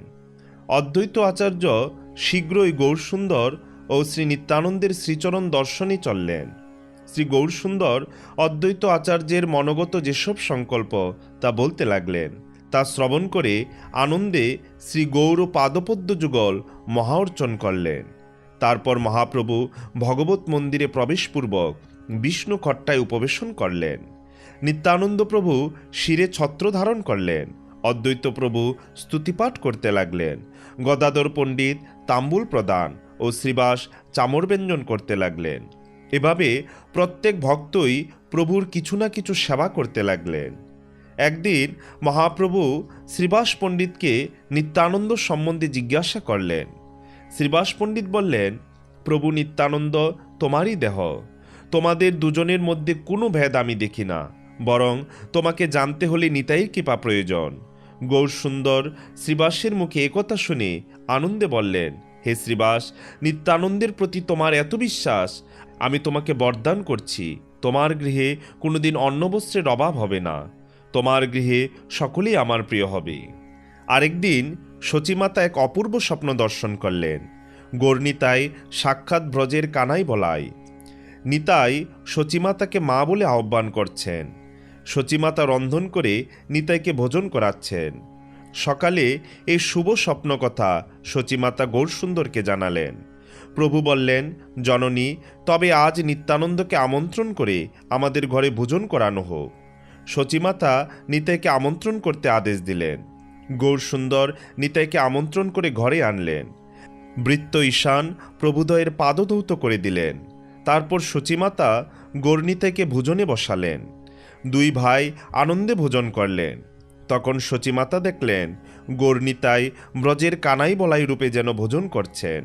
অদ্বৈত আচার্য শীঘ্রই গৌরসুন্দর ও শ্রী নিত্যানন্দের শ্রীচরণ দর্শনে চললেন। শ্রী গৌরসুন্দর অদ্বৈত আচার্যের মনোগত যেসব সংকল্প তা বলতে লাগলেন। তা শ্রবণ করে আনন্দে শ্রী গৌর পাদপদ্ম যুগল মহার্চন করলেন। তারপর মহাপ্রভু ভগবত মন্দিরে প্রবেশপূর্বক বিষ্ণু খট্টায় উপবেশন করলেন। নিত্যানন্দ প্রভু শিরে ছত্র ধারণ করলেন। অদ্বৈত প্রভু স্তুতিপাঠ করতে লাগলেন। গদাধর পণ্ডিত তাম্বুল প্রদান ও শ্রীবাস চামর ব্যঞ্জন করতে লাগলেন। এভাবে প্রত্যেক ভক্তই প্রভুর কিছু না কিছু সেবা করতে লাগলেন। একদিন মহাপ্রভু শ্রীবাস পণ্ডিতকে নিত্যানন্দ সম্বন্ধে জিজ্ঞাসা করলেন। শ্রীবাস পণ্ডিত বললেন, প্রভু নিত্যানন্দ তোমারই দেহ, তোমাদের দুজনের মধ্যে কোনো ভেদ আমি দেখি না, বরং তোমাকে জানতে হলে নিতাইয়ের কৃপা প্রয়োজন। গৌরসুন্দর শ্রীবাসের মুখে একথা শুনে আনন্দে বললেন, হে শ্রীবাস, নিত্যানন্দের প্রতি তোমার এত বিশ্বাস, আমি তোমাকে বরদান করছি, তোমার গৃহে কোনোদিন অন্নবস্ত্রের অভাব হবে না। তোমার গৃহে সকলেই আমার প্রিয় হবে। আরেকদিন সচিমাতা এক অপূর্ব স্বপ্ন দর্শন করলেন। গৌরনিতাই সাক্ষাৎ ব্রজের কানাই বলাই। নিতাই সচিমাতাকে মা বলে আহ্বান করছেন। সচিমাতা রন্ধন করে নিতাইকে ভোজন করাচ্ছেন। সকালে এই শুভ স্বপ্ন কথা সচিমাতা গৌরসুন্দরকে জানালেন। প্রভু বললেন, জননী, তবে আজ নিত্যানন্দকে আমন্ত্রণ করে আমাদের ঘরে ভোজন করানো হোক। সচিমাতা নিতাইকে আমন্ত্রণ করতে আদেশ দিলেন। গৌরসুন্দর নিতাইকে আমন্ত্রণ করে ঘরে আনলেন। বৃত্ত ঈশান প্রভুদয়ের পাদধৌত করে দিলেন। তারপর সচিমাতা গৌরনিতাইকে ভোজনে বসালেন। দুই ভাই আনন্দে ভোজন করলেন। তখন সচিমাতা দেখলেন গৌরনিতাই ব্রজের কানাই বলাই রূপে যেন ভোজন করছেন,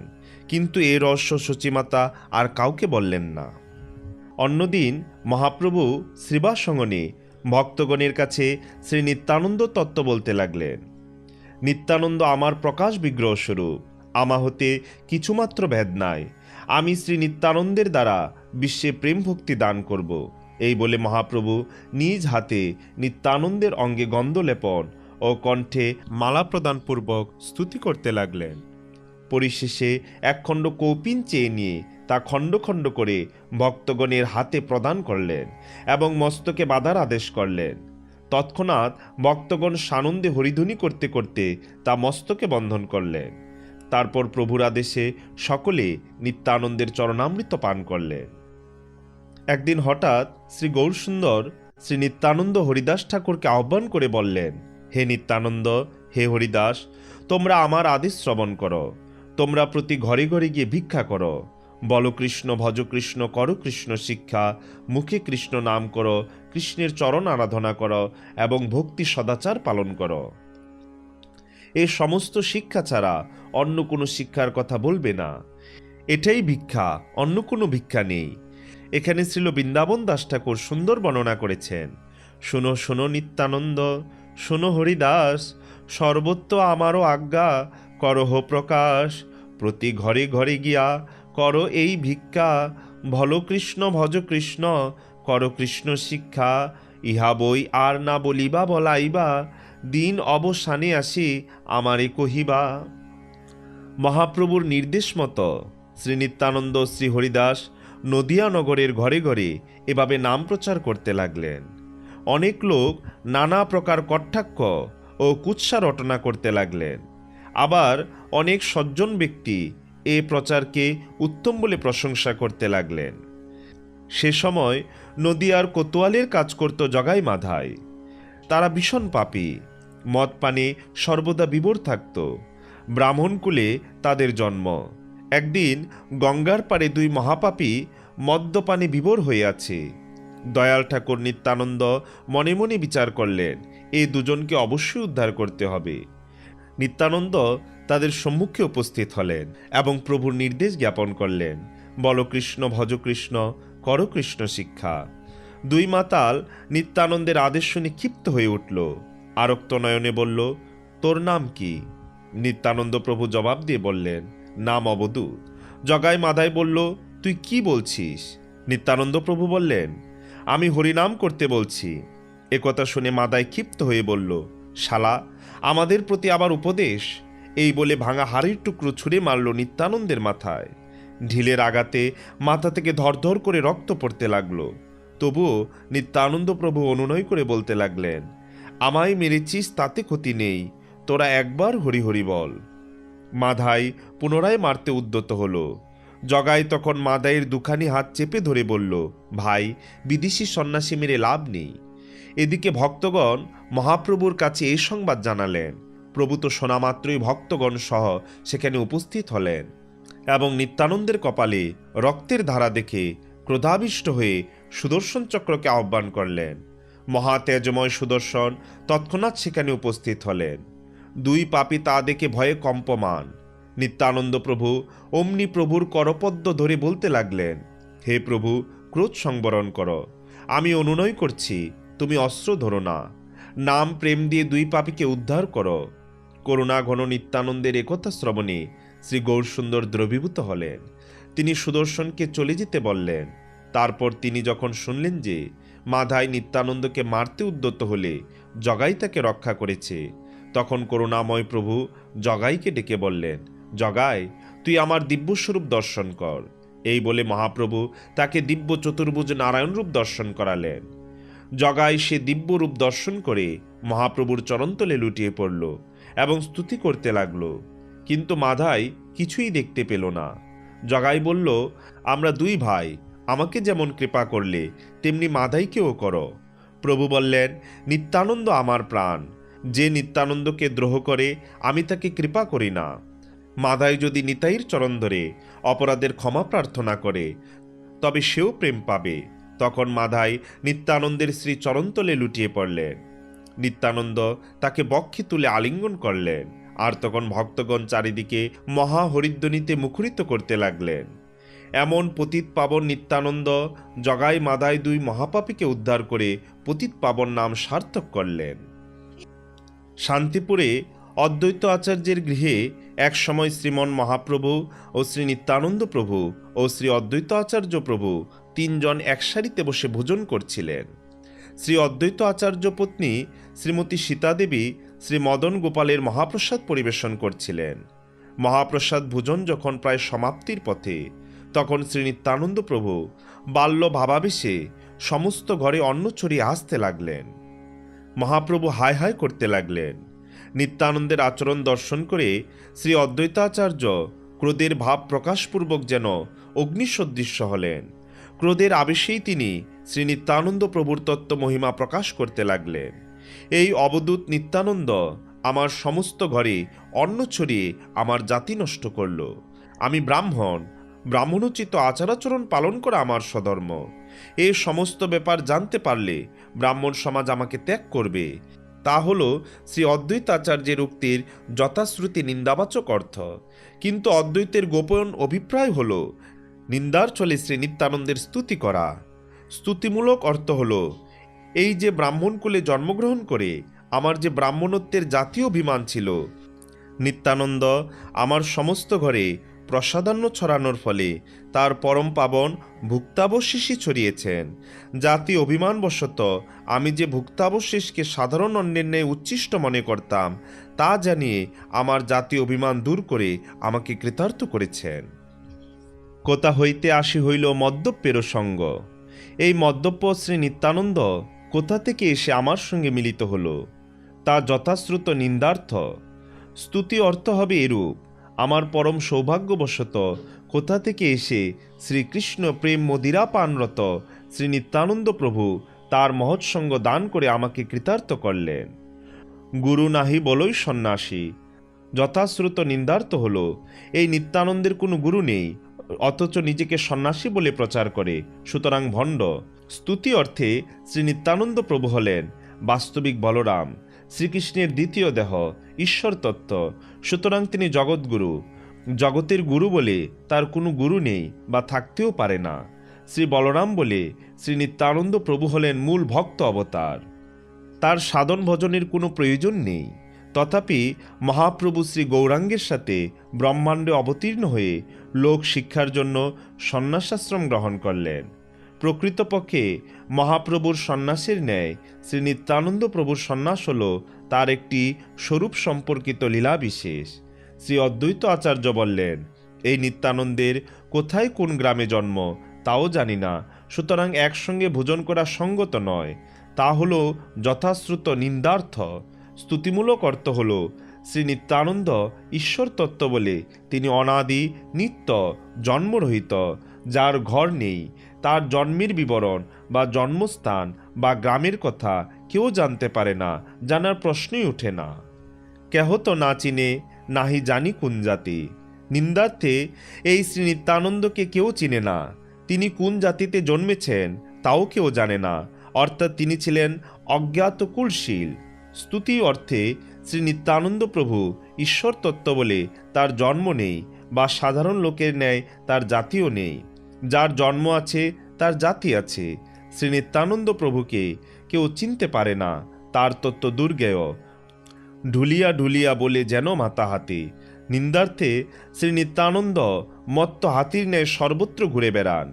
কিন্তু এ রহস্য সচিমাতা আর কাউকে বললেন না। অন্যদিন মহাপ্রভু শ্রীবাসঙ্গনে ভক্তগণের কাছে শ্রী নিত্যানন্দ তত্ত্ব বলতে লাগলেন। নিত্যানন্দ আমার প্রকাশ বিগ্রহ স্বরূপ, আমা হতে কিছুমাত্র ভেদ নাই। আমি শ্রী নিত্যানন্দের দ্বারা বিশ্বে প্রেম ভক্তি দান করব। এই বলে মহাপ্রভু নিজ হাতে নিত্যানন্দের অঙ্গে গন্ধলেপন ও কণ্ঠে মালা প্রদানপূর্বক স্তুতি করতে লাগলেন। পরিশেষে একখণ্ড কৌপিন চেয়ে নিয়ে তা খণ্ড খণ্ড করে ভক্তগণের হাতে প্রদান করলেন এবং মস্তকে বাঁধার আদেশ করলেন। তৎক্ষণাৎ ভক্তগণ সানন্দে হরিধ্বনি করতে করতে তা মস্তকে বন্ধন করলেন। তারপর প্রভুর আদেশে সকলে নিত্যানন্দের চরণামৃত পান করলেন। একদিন হঠাৎ শ্রী গৌরসুন্দর শ্রী নিত্যানন্দ হরিদাস ঠাকুরকে আহ্বান করে বললেন, হে নিত্যানন্দ, হে হরিদাস, তোমরা আমার আদেশ শ্রবণ করো। তোমরা প্রতি ঘরে ঘরে গিয়ে ভিক্ষা করো। বলো কৃষ্ণ, ভজ কৃষ্ণ, করো কৃষ্ণ শিক্ষা, মুখে কৃষ্ণ নাম করো, কৃষ্ণের চরণ আরাধনা করো এবং ভক্তি সদাচার পালন করো। এই সমস্ত শিক্ষা ছাড়া অন্য কোনো শিক্ষার কথা বলবে না। এটাই ভিক্ষা, অন্য কোনো ভিক্ষা নেই। এখানে শ্রীল বৃন্দাবন দাস ঠাকুর সুন্দর বর্ণনা করেছেন। শোনো শোনো নিত্যানন্দ, শোনো হরিদাস, সর্বত্র আমারও আজ্ঞা, করহ প্রকাশ, প্রতি ঘরে ঘরে গিয়া করো এই ভিক্ষা। ভলো কৃষ্ণ, ভজ কৃষ্ণ, করো কৃষ্ণ শিক্ষা, ইহা বই আর না বলিবা বলাইবা, দিন অবসানে আসি আমারে কহিবা। মহাপ্রভুর নির্দেশ মতো শ্রী নিত্যানন্দ শ্রী হরিদাস নদিয়া নগরের ঘরে ঘরে এভাবে নাম প্রচার করতে লাগলেন। অনেক লোক নানা প্রকার কটাক্ষ ও কুৎসা রটনা করতে লাগলেন। আবার অনেক সজ্জন ব্যক্তি এ প্রচারকে উত্তম বলে প্রশংসা করতে লাগলেন। সে সময় নদিয়ার কোতোয়ালের কাজ করত জগাই মাধাই। তারা ভীষণ পাপী, মদ পানে সর্বদা বিভোর থাকত। ব্রাহ্মণকুলে তাদের জন্ম। একদিন গঙ্গার পাড়ে দুই মহাপাপী মদ্যপানে বিভোর হয়ে আছে। দয়াল ঠাকুর নিত্যানন্দ মনে মনে বিচার করলেন, এই দুজনকে অবশ্যই উদ্ধার করতে হবে। নিত্যানন্দ তাদের সম্মুখে উপস্থিত হলেন এবং প্রভুর নির্দেশ জ্ঞাপন করলেন, বলো কৃষ্ণ, ভজ কৃষ্ণ, করো কৃষ্ণ শিক্ষা। দুই মাতাল নিত্যানন্দের আদেশ শুনে ক্ষিপ্ত হয়ে উঠল। আরক্ত নয়নে বলল, তোর নাম কি? নিত্যানন্দ প্রভু জবাব দিয়ে বললেন, নাম অবধূত। জগাই মাধাই বলল, তুই কি বলছিস? নিত্যানন্দ প্রভু বললেন, আমি হরিনাম করতে বলছি। একথা শুনে মাদাই ক্ষিপ্ত হয়ে বলল, শালা, আমাদের প্রতি আবার উপদেশ? এই বলে ভাঙা হাড়ির টুকরো ছুঁড়ে মারল নিত্যানন্দের মাথায়। ঢিলের আঘাতে মাথা থেকে ধরধর করে রক্ত পড়তে লাগলো। তবুও নিত্যানন্দ প্রভু অনুনয় করে বলতে লাগলেন, আমায় মেরেছিস তাতে ক্ষতি নেই, তোরা একবার হরি হরি বল। মাধাই পুনরায় মারতে উদ্যত হলো। জগাই তখন মাদাইয়ের দুখানি হাত চেপে ধরে বলল, ভাই, বিদেশি সন্ন্যাসী মেরে লাভ নেই। এদিকে ভক্তগণ মহাপ্রভুর কাছে এই সংবাদ জানালেন। প্রভু তো শোনা মাত্রই ভক্তগণ সহ সেখানে উপস্থিত হলেন এবং নিত্যানন্দের কপালে রক্তের ধারা দেখে ক্রোধাবিষ্ট হয়ে সুদর্শন চক্রকে আহ্বান করলেন। মহাতেজময় সুদর্শন তৎক্ষণাৎ সেখানে উপস্থিত হলেন। দুই পাপী তা দেখে ভয়ে কম্পমান। নিত্যানন্দ প্রভু অমনি প্রভুর করপদ্ম ধরে বলতে লাগলেন, হে প্রভু, ক্রোধ সংবরণ করো। আমি অনুনয় করছি, তুমি অস্ত্র ধরো না। নাম প্রেম দিয়ে দুই পাপীকে উদ্ধার করো। করুণা ঘন নিত্যানন্দের একথা শ্রবণে শ্রী গৌরসুন্দর দ্রবীভূত হলেন। তিনি সুদর্শনকে চলে যেতে বললেন। তারপর তিনি যখন শুনলেন যে মাধাই নিত্যানন্দকে মারতে উদ্যত হলে জগাই তাকে রক্ষা করেছে। তখন করুণাময় প্রভু জগাইকে ডেকে বললেন, জগাই, তুই আমার দিব্যস্বরূপ দর্শন কর। এই বলে মহাপ্রভু তাকে দিব্য চতুর্ভুজ নারায়ণ রূপ দর্শন করালেন। জগাই সে দিব্য রূপ দর্শন করে মহাপ্রভুর চরণতলে লুটিয়ে পড়ল এবং স্তুতি করতে লাগল। কিন্তু মাধাই কিছুই দেখতে পেল না। জগাই বলল, আমরা দুই ভাই, আমাকে যেমন কৃপা করলে তেমনি মাধাইকেও করো। প্রভু বললেন, নিত্যানন্দ আমার প্রাণ, যে নিত্যানন্দকে দ্রোহ করে আমি তাকে কৃপা করি না। মাধাই যদি নিতাইয়ের চরণ ধরে অপরাধের ক্ষমা প্রার্থনা করে তবে সেও প্রেম পাবে। তখন মাধাই নিত্যানন্দের শ্রী চরণতলে লুটিয়ে পড়লেন। নিত্যানন্দ তাকে বক্ষে তুলে আলিঙ্গন করলেন, আর তখন ভক্তগণ চারিদিকে মহা হরিধ্বনিতে মুখরিত করতে লাগলেন। এমন পতিত পাবন নিত্যানন্দ জগাই মাদাই দুই মহাপাপীকে উদ্ধার করে পতিত পাবন নাম সার্থক করলেন। শান্তিপুরে অদ্বৈত আচার্যের গৃহে এক সময় শ্রীমন মহাপ্রভু ও শ্রী নিত্যানন্দ প্রভু ও শ্রী অদ্বৈত আচার্য প্রভু তিনজন এক সারিতে বসে ভোজন করছিলেন। শ্রী অদ্বৈত আচার্য পত্নী শ্রীমতী সীতাদেবী শ্রী মদন গোপালের মহাপ্রসাদ পরিবেশন করছিলেন। মহাপ্রসাদ ভোজন যখন প্রায় সমাপ্তির পথে, তখন শ্রী নিত্যানন্দ প্রভু বাল্য ভাবাবেশে সমস্ত ঘরে অন্ন ছড়িয়ে আসতে লাগলেন। মহাপ্রভু হায় হায় করতে লাগলেন। নিত্যানন্দের আচরণ দর্শন করে শ্রী অদ্বৈতাচার্য ক্রোধের ভাব প্রকাশপূর্বক যেন অগ্নিসদৃশ্য হলেন। ক্রোধের আবেশেই তিনি শ্রী নিত্যানন্দ প্রভুর তত্ত্ব মহিমা প্রকাশ করতে লাগলেন। এই অবধূত নিত্যানন্দ আমার সমস্ত ঘরে অন্ন ছড়িয়ে আমার জাতি নষ্ট করল। আমি ব্রাহ্মণ, ব্রাহ্মণোচিত আচারাচরণ পালন করা আমার স্বধর্ম। এই সমস্ত ব্যাপার জানতে পারলে ব্রাহ্মণ সমাজ আমাকে ত্যাগ করবে। তা হল শ্রী অদ্বৈতাচার্যের উক্তির যথাশ্রুতি নিন্দাবাচক অর্থ। কিন্তু অদ্বৈতের গোপন অভিপ্রায় হল নিন্দার চলে শ্রী নিত্যানন্দের স্তুতি করা। স্তুতিমূলক অর্থ হল, এই যে ব্রাহ্মণকুলে জন্মগ্রহণ করে আমার যে ব্রাহ্মণত্বের জাতীয় অভিমান ছিল, নিত্যানন্দ আমার সমস্ত ঘরে প্রসাদান্ন ছড়ানোর ফলে তার পরম পাবন ভুক্তাবশেষই ছড়িয়েছেন। জাতি অভিমানবশত আমি যে ভুক্তাবশেষকে সাধারণ অন্যের ন্যায় উচ্ছিষ্ট মনে করতাম, তা জানিয়ে আমার জাতি অভিমান দূর করে আমাকে কৃতার্থ করেছেন। কোথা হইতে আসি হইল মদ্যপ্যের সঙ্গ। এই মদ্যপ্য শ্রী নিত্যানন্দ কোথা থেকে এসে আমার সঙ্গে মিলিত হল, তা যথাশ্রুত নিন্দার্থ। স্তুতি অর্থ হবে এরূপ, আমার পরম সৌভাগ্যবশত কোথা থেকে এসে শ্রীকৃষ্ণ প্রেম মদিরা পানরত শ্রী নিত্যানন্দ প্রভু তার মহৎসঙ্গ দান করে আমাকে কৃতার্থ করলেন। গুরু নাহি বলই সন্ন্যাসী। যথাশ্রুত নিন্দার্থ হল, এই নিত্যানন্দের কোনো গুরু নেই, অথচ নিজেকে সন্ন্যাসী বলে প্রচার করে, সুতরাং ভণ্ড। স্তুতি অর্থে শ্রী নিত্যানন্দ প্রভু হলেন বাস্তবিক বলরাম, শ্রীকৃষ্ণের দ্বিতীয় দেহ, ঈশ্বর তত্ত্ব, সুতরাং তিনি জগৎগুরু। জগতের গুরু বলে তার কোনো গুরু নেই বা থাকতেও পারে না। শ্রী বলরাম বলে শ্রী নিত্যানন্দ প্রভু হলেন মূল ভক্ত অবতার, তার সাধন ভজনের কোনো প্রয়োজন নেই। তথাপি মহাপ্রভু শ্রী গৌরাঙ্গের সাথে ব্রহ্মাণ্ডে অবতীর্ণ হয়ে লোক শিক্ষার জন্য সন্ন্যাসাশ্রম গ্রহণ করলেন। প্রকৃতপক্ষে মহাপ্রভুর সন্ন্যাসের ন্যায় শ্রী নিত্যানন্দ প্রভুর সন্ন্যাস হল তার একটি স্বরূপ সম্পর্কিত লীলা বিশেষ। শ্রী অদ্বৈত আচার্য বললেন, এই নিত্যানন্দের কোথায় কোন গ্রামে জন্ম তাও জানি না, সুতরাং একসঙ্গে ভোজন করা সঙ্গত নয়। তা হল যথাশ্রুত নিন্দার্থ। স্তুতিমূলক অর্থ হল, শ্রী নিত্যানন্দ ঈশ্বর তত্ত্ব বলে তিনি অনাদি, নিত্য, জন্মরহিত, যার ঘর নেই। তার জন্মের বিবরণ বা জন্মস্থান বা গ্রামের কথা কেউ জানতে পারে না, জানার প্রশ্নই ওঠে না। কেহ তো না চিনে, নাহি জানি কোন জাতি। নিন্দার্থে এই শ্রী নিত্যানন্দকে কেউ চিনে না। তিনি কোন জাতিতে জন্মেছেন তাও কেউ জানে না, অর্থাৎ তিনি ছিলেন অজ্ঞাত কুলশীল। স্তুতি অর্থে শ্রী নিত্যানন্দ প্রভু ঈশ্বর তত্ত্ব বলে তার জন্ম নেই বা সাধারণ লোকের ন্যায় তার জাতিও নেই। যার জন্ম আছে তার জাতি আছে। শ্রী নিত্যানন্দ প্রভুকে কেউ চিনতে পারে না, তার তত্ত্ব দুর্গেয়। ঢুলিয়া ঢুলিয়া বলে যেন মাতা হাতি। নিন্দার্থে শ্রী নিত্যানন্দ মত্ত হাতির ন্যায় সর্বত্র ঘুরে বেড়ান।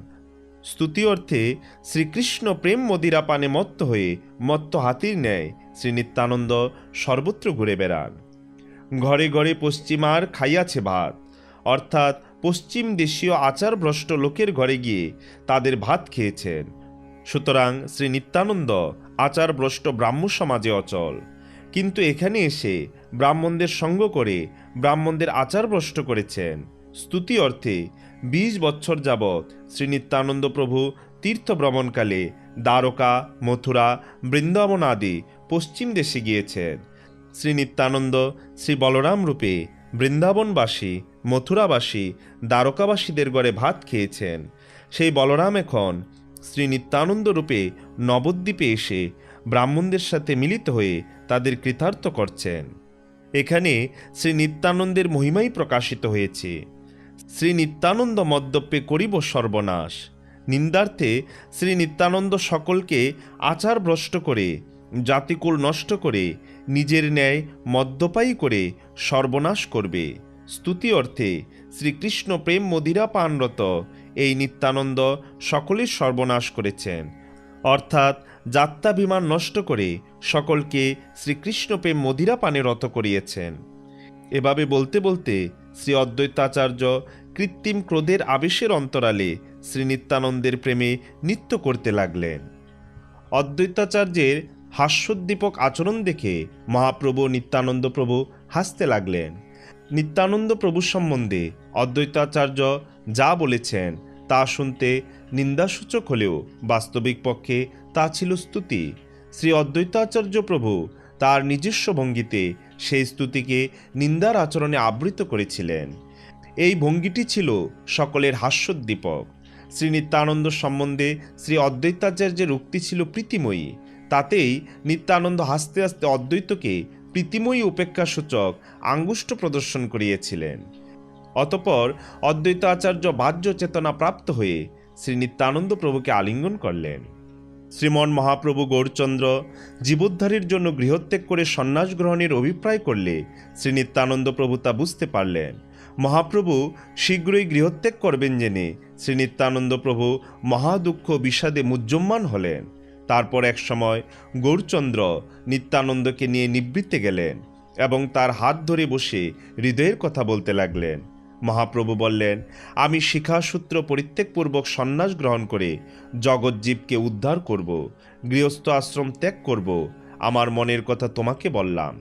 স্তুতি অর্থে শ্রীকৃষ্ণ প্রেম মদিরা পানে মত্ত হয়ে মত্ত হাতির ন্যায় শ্রী নিত্যানন্দ সর্বত্র ঘুরে বেড়ান। ঘরে ঘরে পশ্চিমার খাইয়াছে ভাত, অর্থাৎ পশ্চিম দেশীয় আচারভ্রষ্ট লোকের ঘরে গিয়ে তাদের ভাত খেয়েছেন। সুতরাং শ্রী নিত্যানন্দ আচারভ্রষ্ট ব্রাহ্ম সমাজে অচল, কিন্তু এখানে এসে ব্রাহ্মণদের সঙ্গ করে ব্রাহ্মণদের আচারভ্রষ্ট করেছেন। স্তুতি অর্থে 20 বৎসর যাবৎ শ্রী নিত্যানন্দ প্রভু তীর্থ ভ্রমণকালে দ্বারকা, মথুরা, বৃন্দাবন আদি পশ্চিম দেশে গিয়েছেন। শ্রী নিত্যানন্দ শ্রী বলরাম রূপে বৃন্দাবনবাসী, মথুরাবাসী, দ্বারকাবাসীদের ঘরে ভাত খেয়েছেন। সেই বলরাম এখন শ্রী নিত্যানন্দ রূপে নবদ্বীপে এসে ব্রাহ্মণদের সাথে মিলিত হয়ে তাদের কৃতার্থ করছেন। এখানে শ্রী নিত্যানন্দের মহিমাই প্রকাশিত হয়েছে। শ্রী নিত্যানন্দ মদ্যপে করিব সর্বনাশ। নিন্দার্থে শ্রী নিত্যানন্দ সকলকে আচার ভ্রষ্ট করে, জাতিকুল নষ্ট করে, নিজের ন্যায় মদ্যপায়ী করে সর্বনাশ করবে। স্তুতি অর্থে শ্রীকৃষ্ণ প্রেম মদিরা পানরত এই নিত্যানন্দ সকলের সর্বনাশ করেছেন, অর্থাৎ যাত্রাভিমান নষ্ট করে সকলকে শ্রীকৃষ্ণ প্রেম মদিরা পানে রত করিয়েছেন। এভাবে বলতে বলতে শ্রী অদ্বৈতাচার্য কৃত্রিম ক্রোধের আবেশের অন্তরালে শ্রী নিত্যানন্দের প্রেমে নৃত্য করতে লাগলেন। অদ্বৈতাচার্যের হাস্যোদ্দীপক আচরণ দেখে মহাপ্রভু নিত্যানন্দ প্রভু হাসতে লাগলেন। নিত্যানন্দ প্রভু সম্বন্ধে অদ্বৈতাচার্য যা বলেছেন তা শুনতে নিন্দাসূচক হলেও বাস্তবিক পক্ষে তা ছিল স্তুতি। শ্রী অদ্বৈতাচার্য প্রভু তার নিজস্ব ভঙ্গিতে সেই স্তুতিকে নিন্দার আচরণে আবৃত করেছিলেন। এই ভঙ্গিটি ছিল সকলের হাস্যোদ্দীপক। শ্রী নিত্যানন্দ সম্বন্ধে শ্রী অদ্বৈতাচার্যের উক্তি ছিল প্রীতিময়ী। তাতেই নিত্যানন্দ হাসতে হাসতে অদ্বৈতকে প্রীতিময়ী উপেক্ষাসূচক আঙ্গুষ্ঠ প্রদর্শন করিয়েছিলেন। অতঃপর অদ্বৈতাচার্য বাহ্য চেতনা প্রাপ্ত হয়ে শ্রী নিত্যানন্দ প্রভুকে আলিঙ্গন করলেন। শ্রীমন মহাপ্রভু গৌরচন্দ্র জীবোদ্ধারের জন্য গৃহত্যাগ করে সন্ন্যাস গ্রহণের অভিপ্রায় করলে শ্রী নিত্যানন্দ প্রভু তা বুঝতে পারলেন। মহাপ্রভু শীঘ্রই গৃহত্যাগ করবেন জেনে শ্রী নিত্যানন্দ প্রভু মহাদুঃখ বিষাদে মুহ্যমান হলেন। তারপর এক সময় গৌরচন্দ্র নিত্যানন্দকে নিয়ে নিবৃত্তে গেলেন এবং তার হাত ধরে বসে হৃদয়ের কথা বলতে লাগলেন। মহাপ্রভু বললেন, আমি শিখাসূত্র পরিত্যাগপূর্বক সন্ন্যাস গ্রহণ করে জগৎজীবকে উদ্ধার করব, গৃহস্থ আশ্রম ত্যাগ করব। আমার মনের কথা তোমাকে বললাম।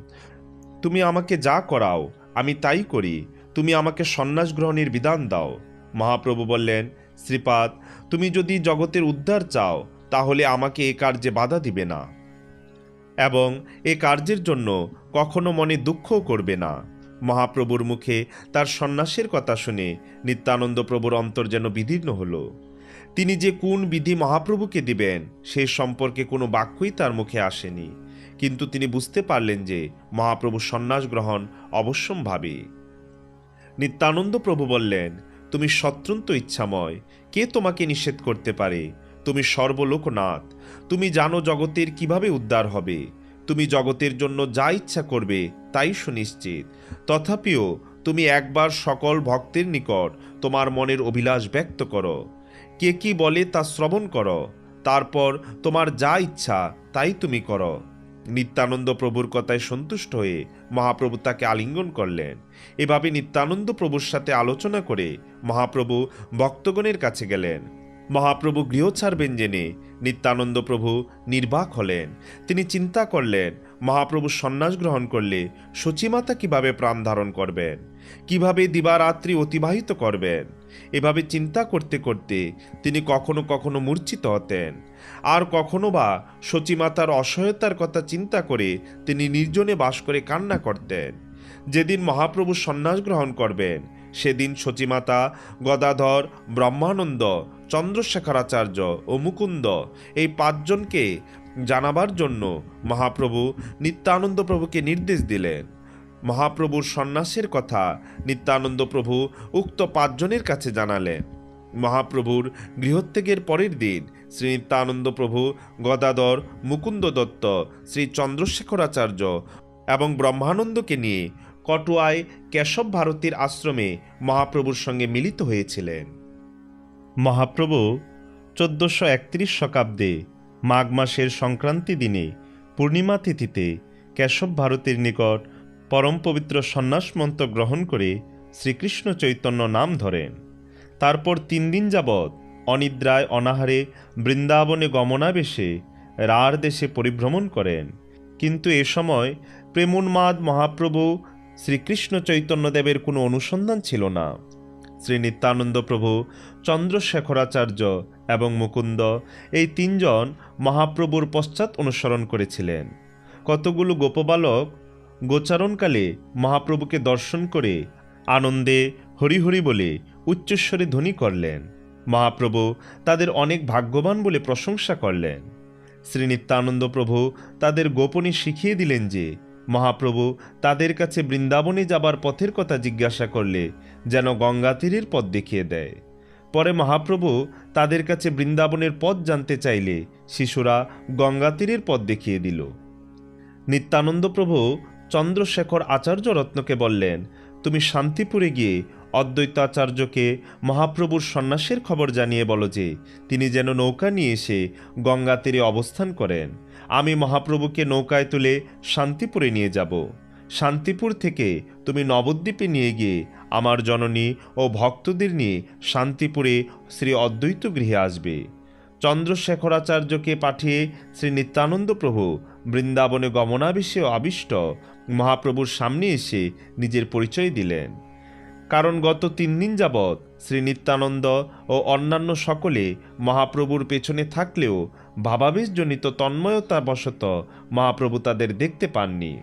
তুমি আমাকে যা করাও আমি তাই করি। তুমি আমাকে সন্ন্যাস গ্রহণের বিধান দাও। মহাপ্রভু বললেন, শ্রীপাদ, তুমি যদি জগতের উদ্ধার চাও তাহলে আমাকে এ কার্যে বাধা দিবে না এবং এ কার্যের জন্য কখনো মনে দুঃখও করবে না। মহাপ্রভুর মুখে তার সন্ন্যাসের কথা শুনে নিত্যানন্দ প্রভুর অন্তর যেন বিদীর্ণ হল। তিনি যে কোন বিধি মহাপ্রভুকে দিবেন সে সম্পর্কে কোনো বাক্যই তার মুখে আসেনি, কিন্তু তিনি বুঝতে পারলেন যে মহাপ্রভু সন্ন্যাস গ্রহণ অবশ্যম্ভাবী। নিত্যানন্দ প্রভু বললেন, তুমি স্বতন্ত্র ইচ্ছাময়, কে তোমাকে নিষেধ করতে পারে? তুমি সর্বলোকনাথ, তুমি জানো জগতের কিভাবে উদ্ধার হবে। তুমি জগতের জন্য যা ইচ্ছা করবে তাই সুনিশ্চিত। তথাপিও তুমি একবার সকল ভক্তের নিকট তোমার মনের অভিলাষ ব্যক্ত করো। কে কি বলে তা শ্রবণ করো, তারপর তোমার যা ইচ্ছা তাই তুমি করো। নিত্যানন্দ প্রভুর কথায় সন্তুষ্ট হয়ে মহাপ্রভু তাকে আলিঙ্গন করলেন। এভাবে নিত্যানন্দ প্রভুর সাথে আলোচনা করে মহাপ্রভু ভক্তগণের কাছে গেলেন। মহাপ্রভু গৃহ ছাড়বেন জেনে নিত্যানন্দ প্রভু নির্বাক হলেন। তিনি চিন্তা করলেন, মহাপ্রভু সন্ন্যাস গ্রহণ করলে সচিমাতা কিভাবে প্রাণ ধারণ করবেন, কিভাবে দিবারাত্রি অতিবাহিত করবেন। এভাবে চিন্তা করতে করতে তিনি কখনো কখনো মূর্ছিত হতেন, আর কখনো বা সচিমাতার অসহায়তার কথা চিন্তা করে তিনি নির্জনে বাস করে কান্না করতেন। যেদিন মহাপ্রভু সন্ন্যাস গ্রহণ করবেন সেদিন সচিমাতা, গদাধর, ব্রহ্মানন্দ, চন্দ্রশেখরাচার্য ও মুকুন্দ এই 5 জনকে জানাবার জন্য মহাপ্রভু নিত্যানন্দ প্রভুকে নির্দেশ দিলেন। মহাপ্রভুর সন্ন্যাসের কথা নিত্যানন্দ প্রভু উক্ত 5 জনের কাছে জানালেন। মহাপ্রভুর গৃহত্যাগের পরের দিন শ্রী নিত্যানন্দ প্রভু গদাধর, মুকুন্দ দত্ত, শ্রী চন্দ্রশেখরাচার্য এবং ব্রহ্মানন্দকে নিয়ে কটুয়ায় কেশব ভারতীর আশ্রমে মহাপ্রভুর সঙ্গে মিলিত হয়েছিলেন। মহাপ্রভু 1431 শকাব্দে মাঘ মাসের সংক্রান্তি দিনে পূর্ণিমা তিথিতে কেশব ভারতীর নিকট পরম পবিত্র সন্ন্যাস মন্ত্র গ্রহণ করে শ্রীকৃষ্ণ চৈতন্য নাম ধরেন। তারপর 3 দিন যাবৎ অনিদ্রায় অনাহারে বৃন্দাবনে গমনাবেশে রার দেশে পরিভ্রমণ করেন। কিন্তু এ সময় প্রেমোন্মাদ মহাপ্রভু শ্রীকৃষ্ণ চৈতন্যদেবের কোনো অনুসন্ধান ছিল না। শ্রী নিত্যানন্দ প্রভু, চন্দ্রশেখরাচার্য এবং মুকুন্দ এই 3 জন মহাপ্রভুর পশ্চাৎ অনুসরণ করেছিলেন। কতগুলো গোপবালক গোচারণকালে মহাপ্রভুকে দর্শন করে আনন্দে হরি হরি বলে উচ্চস্বরে ধ্বনি করলেন। মহাপ্রভু তাদের অনেক ভাগ্যবান বলে প্রশংসা করলেন। শ্রী নিত্যানন্দ প্রভু তাদের গোপনে শিখিয়ে দিলেন যে মহাপ্রভু তাদের কাছে বৃন্দাবনে যাবার পথের কথা জিজ্ঞাসা করলে যেন গঙ্গা তীরের পথ দেখিয়ে দেয়। পরে মহাপ্রভু তাদের কাছে বৃন্দাবনের পথ জানতে চাইলে শিশুরা গঙ্গা তীরের পথ দেখিয়ে দিল। নিত্যানন্দ প্রভু চন্দ্রশেখর আচার্য রত্নকে বললেন, তুমি শান্তিপুরে গিয়ে অদ্বৈতাচার্যকে মহাপ্রভুর সন্ন্যাসের খবর জানিয়ে বলো যে তিনি যেন নৌকা নিয়ে এসে গঙ্গা তীরে অবস্থান করেন। আমি মহাপ্রভুকে নৌকায় তুলে শান্তিপুরে নিয়ে যাব। শান্তিপুর থেকে তুমি নবদ্বীপে নিয়ে গিয়ে আমার জননী ও ভক্তদের নিয়ে শান্তিপুরে শ্রী অদ্বৈত গৃহে আসবে। চন্দ্রশেখরাচার্যকে পাঠিয়ে শ্রী নিত্যানন্দ প্রভু বৃন্দাবনে গমনাবেশে আবিষ্ট মহাপ্রভুর সামনে এসে নিজের পরিচয় দিলেন। কারণ গত 3 দিন যাবৎ শ্রী নিত্যানন্দ ও অন্যান্য সকলে মহাপ্রভুর পেছনে থাকলেও ভাবাবেশজনিত তন্ময়তাবশত মহাপ্রভু তাদের দেখতে পাননি।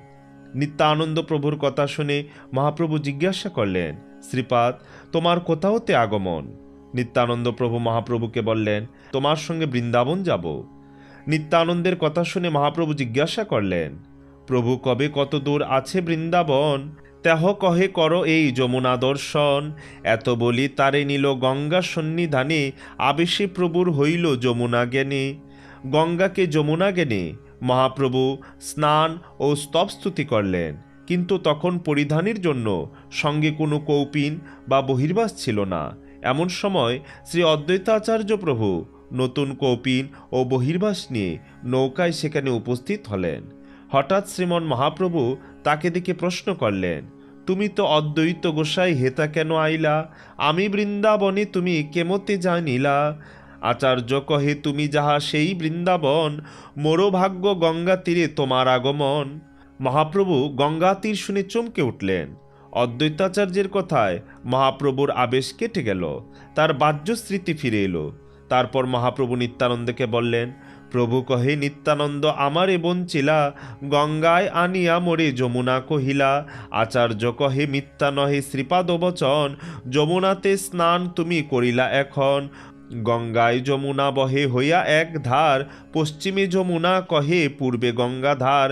নিত্যানন্দ প্রভুর কথা শুনে মহাপ্রভু জিজ্ঞাসা করলেন, শ্রীপাদ, তোমার কোথা হতে আগমন? নিত্যানন্দ প্রভু মহাপ্রভুকে বললেন, তোমার সঙ্গে বৃন্দাবন যাব। নিত্যানন্দের কথা শুনে মহাপ্রভু জিজ্ঞাসা করলেন, প্রভু, কবে কত দূর আছে বৃন্দাবন? তেহ কহে কর এই যমুনা দর্শন। এত বলি তারে নিল গঙ্গা সন্নিধানে, আবেশে প্রভুর হইল যমুনা জ্ঞানে। গঙ্গাকে যমুনা জ্ঞানে মহাপ্রভু স্নান ও স্তবস্তুতি করলেন, কিন্তু তখন পরিধানের জন্য সঙ্গে কোনো কৌপিন বা বহির্বাস ছিল না। এমন সময় শ্রী অদ্বৈতাচার্য প্রভু নতুন কৌপিন ও বহির্বাস নিয়ে নৌকায় সেখানে উপস্থিত হলেন। হঠাৎ শ্রীমন মহাপ্রভু তাকে দেখে প্রশ্ন করলেন, তুমি তো অদ্বৈত গোসাই, হেতা কেন আইলা? আমি বৃন্দাবনে, তুমি কেমতে জানিলা? আচার্য কহে, তুমি যাহা সেই বৃন্দাবন, মোরো ভাগ্য গঙ্গা তীরে তোমার আগমন। মহাপ্রভু গঙ্গা তীর শুনে চমকে উঠলেন। অদ্বৈতাচার্যের কথায় মহাপ্রভুর আবেশ কেটে গেল, তার বাহ্য স্মৃতি ফিরে এলো। তারপর মহাপ্রভু নিত্যানন্দকে বললেন, প্রভু কহে, নিত্যানন্দ আমারে বঞ্চিলা, গঙ্গায় আনিয়া মোরে যমুনা কহিলা। আচার্য কহে, মিথ্যা নহে শ্রীপাদ বচন, যমুনাতে স্নান তুমি করিলা এখন। গঙ্গায় যমুনা বহে হইয়া এক ধার, পশ্চিমে যমুনা কহে পূর্বে গঙ্গাধার।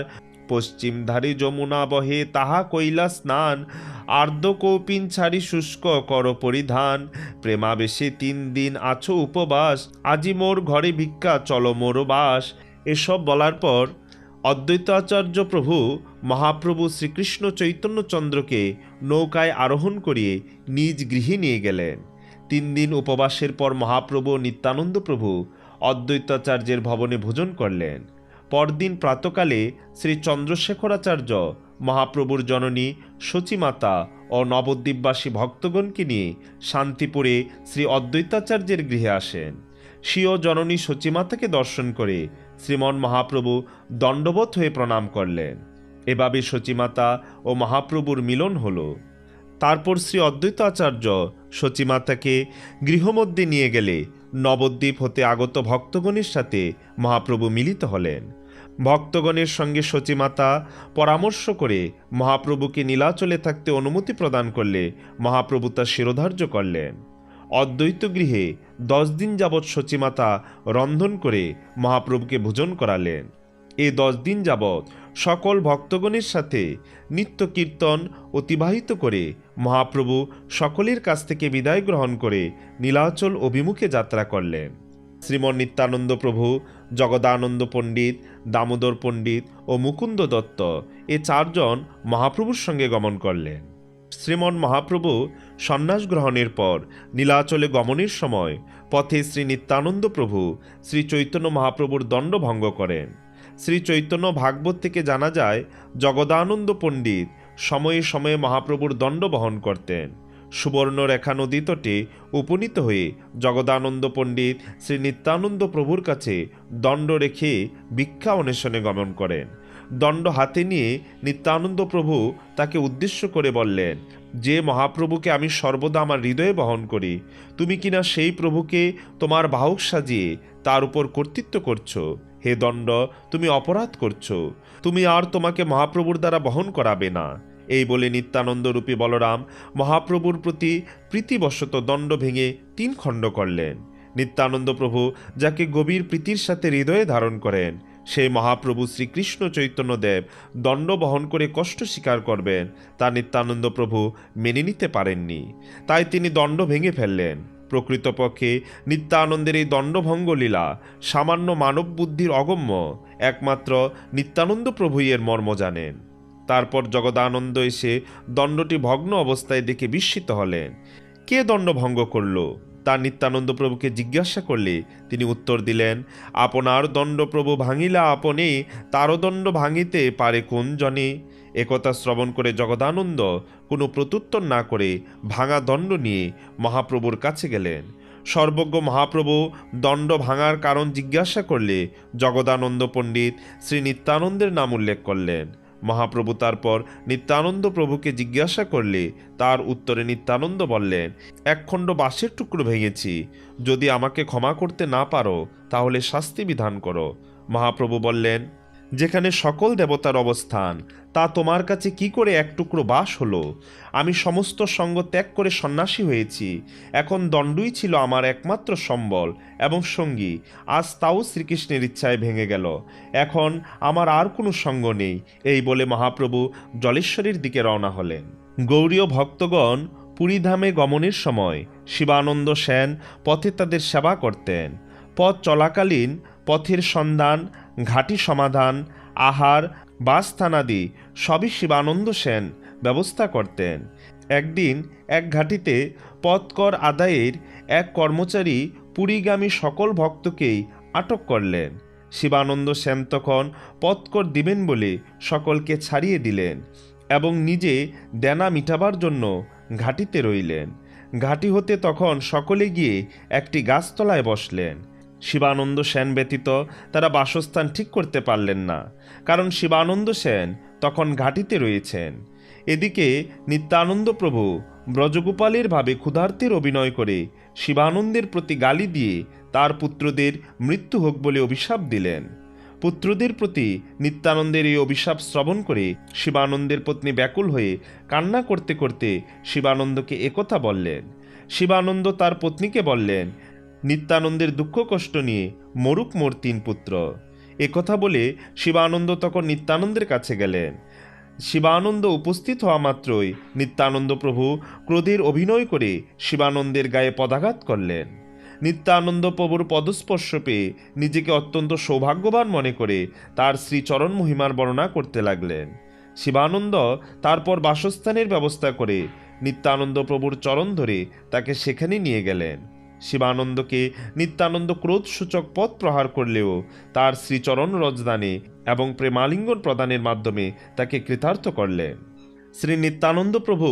পশ্চিম ধারে যমুনা বহে তাহা কইলা স্নান, আর্দ্র কৌপিন ছাড়ি শুষ্ক কর পরিধান। প্রেমাবেশে 3 দিন আছো উপবাস, আজি মোর ঘরে ভিক্ষা চলো মোর বাস। এসব বলার পর অদ্বৈতাচার্য প্রভু মহাপ্রভু শ্রীকৃষ্ণ চৈতন্যচন্দ্রকে নৌকায় আরোহণ করিয়ে নিজ গৃহে নিয়ে গেলেন। 3 দিন উপবাসের পর মহাপ্রভু নিত্যানন্দ প্রভু অদ্বৈতাচার্যের ভবনে ভোজন করলেন। পরদিন প্রাতকালে শ্রী চন্দ্রশেখরাচার্য মহাপ্রভুর জননী সচিমাতা ও নবদ্বীপবাসী ভক্তগণকে নিয়ে শান্তিপুরে শ্রী অদ্বৈতাচার্যের গৃহে আসেন। স্বীয় জননী সচিমাতাকে দর্শন করে শ্রীমন মহাপ্রভু দণ্ডবত হয়ে প্রণাম করলেন। এভাবে সচিমাতা ও মহাপ্রভুর মিলন হল। তারপর শ্রী অদ্বৈতাচার্য সচিমাতাকে গৃহমধ্যে নিয়ে গেলে নবদ্বীপ হতে আগত ভক্তগণের সাথে মহাপ্রভু মিলিত হলেন। ভক্তগণের সঙ্গে সচিমাতা পরামর্শ করে মহাপ্রভুকে নীলাচলে থাকতে অনুমতি প্রদান করলে মহাপ্রভু তা শিরোধার্য করলেন। অদ্বৈত গৃহে 10 দিন যাবৎ সচিমাতা রন্ধন করে মহাপ্রভুকে ভোজন করালেন। এই 10 দিন যাবৎ সকল ভক্তগণের সাথে নিত্য কীর্তন অতিবাহিত করে মহাপ্রভু সকলের কাছ থেকে বিদায় গ্রহণ করে নীলাচল অভিমুখে যাত্রা করলেন। শ্রীমন নিত্যানন্দ প্রভু, জগদানন্দ পণ্ডিত, দামোদর পণ্ডিত ও মুকুন্দ দত্ত এ 4 জন মহাপ্রভুর সঙ্গে গমন করলেন। শ্রীমন মহাপ্রভু সন্ন্যাস গ্রহণের পর নীলাচলে গমনের সময় পথে শ্রী নিত্যানন্দ প্রভু শ্রী চৈতন্য মহাপ্রভুর দণ্ড ভঙ্গ করেন। শ্রী চৈতন্য ভাগবত থেকে জানা যায়, জগদানন্দ পণ্ডিত সময়ে সময়ে মহাপ্রভুর দণ্ড বহন করতেন। সুবর্ণরেখা নদী তটে উপনীত হয়ে জগদানন্দ পণ্ডিত শ্রী নিত্যানন্দ প্রভুর কাছে দণ্ড রেখে ভিক্ষা অন্বেষণে গমন করেন। দণ্ড হাতে নিয়ে নিত্যানন্দ প্রভু তাকে উদ্দেশ্য করে বললেন, যে মহাপ্রভুকে আমি সর্বদা আমার হৃদয়ে বহন করি, তুমি কিনা সেই প্রভুকে তোমার বাহক সাজিয়ে তার উপর কর্তৃত্ব করছো। হে দণ্ড, তুমি অপরাধ করছো, তুমি আর তোমাকে মহাপ্রভুর দ্বারা বহন করাবে না। এই বলে নিত্যানন্দরূপী বলরাম মহাপ্রভুর প্রতি প্রীতিবশত দণ্ড ভেঙে 3 খণ্ড করলেন। নিত্যানন্দ প্রভু, যাকে গভীর প্রীতির সাথে হৃদয়ে ধারণ করেন, সেই মহাপ্রভু শ্রীকৃষ্ণ চৈতন্যদেব দণ্ড বহন করে কষ্ট স্বীকার করবেন, তা নিত্যানন্দ প্রভু মেনে নিতে পারেননি। তাই তিনি দণ্ড ভেঙে ফেললেন। প্রকৃতপক্ষে নিত্যানন্দের এই দণ্ডভঙ্গ লীলা সামান্য মানব বুদ্ধির অগম্য, একমাত্র নিত্যানন্দ প্রভুই এর মর্ম জানেন। তারপর জগদানন্দ এসে দণ্ডটি ভগ্ন অবস্থায় দেখে বিস্মিত হলেন। কে দণ্ড ভঙ্গ করল তা নিত্যানন্দ প্রভুকে জিজ্ঞাসা করলে তিনি উত্তর দিলেন, আপনার দণ্ড প্রভু ভাঙিলা আপনি, তারও দণ্ড ভাঙিতে পারে কোন জনে। একথা শ্রবণ করে জগদানন্দ কোনো প্রত্যুত্তর না করে ভাঙা দণ্ড নিয়ে মহাপ্রভুর কাছে গেলেন। সর্বজ্ঞ মহাপ্রভু দণ্ড ভাঙার কারণ জিজ্ঞাসা করলে জগদানন্দ পণ্ডিত শ্রী নিত্যানন্দের নাম উল্লেখ করলেন। মহাপ্রভু তারপর নিত্যানন্দ প্রভুকে জিজ্ঞাসা করলে তার উত্তরে নিত্যানন্দ বললেন, 1 খণ্ড বাঁশের টুকরো ভেঙেছি, যদি আমাকে ক্ষমা করতে না পারো তাহলে শাস্তি বিধান করো। মহাপ্রভু বললেন, যেখানে সকল দেবতার অবস্থান, তা তোমার কাছে কি করে 1 টুকরো বাঁশ হলো? আমি সমস্ত সঙ্গ ত্যাগ করে সন্ন্যাসী হয়েছি, এখন দণ্ডই ছিল আমার একমাত্র সম্বল এবং সঙ্গী, আজ তাও শ্রীকৃষ্ণের ইচ্ছায় ভেঙে গেল, এখন আমার আর কোনো সঙ্গ নেই। এই বলে মহাপ্রভু জলেশ্বরীর দিকে রওনা হলেন। গৌড়ীয় ভক্তগণ পুরীধামে গমনের সময় শিবানন্দ সেন পথে তাদের সেবা করতেন। পথ চলাকালীন পথের সন্ধান, ঘাটি সমাধান, আহার, বাসস্থানাদি সবই শিবানন্দ সেন ব্যবস্থা করতেন। একদিন এক ঘাটিতে পথকর আদায়ের এক কর্মচারী পুরীগামী সকল ভক্তকেই আটক করলেন। শিবানন্দ সেন তখন পথকর দিবেন বলে সকলকে ছাড়িয়ে দিলেন এবং নিজে দেনা মিটাবার জন্য ঘাটিতে রইলেন। ঘাটি হতে তখন সকলে গিয়ে একটি গাছতলায় বসলেন। শিবানন্দ সেন ব্যতীত তারা বাসস্থান ঠিক করতে পারলেন না, কারণ শিবানন্দ সেন তখন ঘাটিতে রয়েছেন। এদিকে নিত্যানন্দ প্রভু ব্রজগোপালের ভাবে ক্ষুধার্তের অভিনয় করে শিবানন্দের প্রতি গালি দিয়ে তার পুত্রদের মৃত্যু হোক বলে অভিশাপ দিলেন। পুত্রদের প্রতি নিত্যানন্দের এই অভিশাপ শ্রবণ করে শিবানন্দের পত্নী ব্যাকুল হয়ে কান্না করতে করতে শিবানন্দকে একথা বললেন। শিবানন্দ তার পত্নীকে বললেন, নিত্যানন্দের দুঃখ কষ্ট নিয়ে মরুক মোর 3 পুত্র। একথা বলে শিবানন্দ তখন নিত্যানন্দের কাছে গেলেন। শিবানন্দ উপস্থিত হওয়া মাত্রই নিত্যানন্দ প্রভু ক্রোধের অভিনয় করে শিবানন্দের গায়ে পদাঘাত করলেন। নিত্যানন্দ প্রভুর পদস্পর্শ পেয়ে নিজেকে অত্যন্ত সৌভাগ্যবান মনে করে তার শ্রীচরণ মহিমার বর্ণনা করতে লাগলেন। শিবানন্দ তারপর বাসস্থানের ব্যবস্থা করে নিত্যানন্দ প্রভুর চরণ ধরে তাকে সেখানে নিয়ে গেলেন। শিবানন্দকে নিত্যানন্দ ক্রোধসূচক পথ প্রহার করলেও তার শ্রীচরণ রজদানে এবং প্রেমালিঙ্গন প্রদানের মাধ্যমে তাকে কৃতার্থ করলেন। শ্রী নিত্যানন্দ প্রভু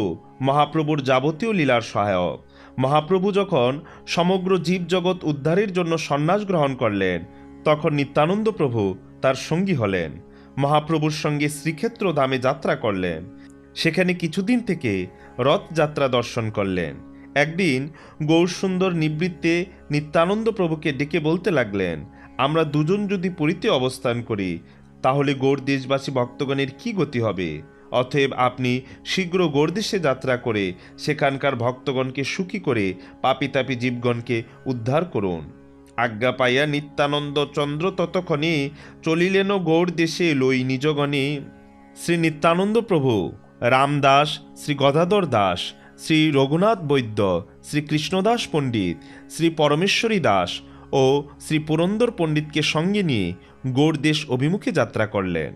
মহাপ্রভুর যাবতীয় লীলার সহায়ক। মহাপ্রভু যখন সমগ্র জীবজগৎ উদ্ধারের জন্য সন্ন্যাস গ্রহণ করলেন, তখন নিত্যানন্দ প্রভু তার সঙ্গী হলেন। মহাপ্রভুর সঙ্গে শ্রীক্ষেত্র ধামে যাত্রা করলেন। সেখানে কিছুদিন থেকে রথযাত্রা দর্শন করলেন। একদিন গৌরসুন্দর নিবৃত্তে নিত্যানন্দ প্রভুকে ডেকে বলতে লাগলেন, আমরা দুজন যদি পুরীতে অবস্থান করি তাহলে গৌড় দেশবাসী ভক্তগণের কি গতি হবে? অতএব আপনি শীঘ্র গৌড়দেশে যাত্রা করে সেখানকার ভক্তগণকে সুখী করে পাপী তাপী জীবগণকে উদ্ধার করুন। আজ্ঞা পাইয়া নিত্যানন্দ চন্দ্র ততক্ষণে চলিলেন গৌড় দেশে লই নিজগণে। শ্রী নিত্যানন্দ প্রভু রামদাস, শ্রী গদাধর দাস, শ্রী রঘুনাথ বৈদ্য, শ্রী কৃষ্ণদাস পণ্ডিত, শ্রী পরমেশ্বরী দাস ও শ্রী পুরন্দর পণ্ডিতকে সঙ্গে নিয়ে গৌড়দেশ অভিমুখে যাত্রা করলেন।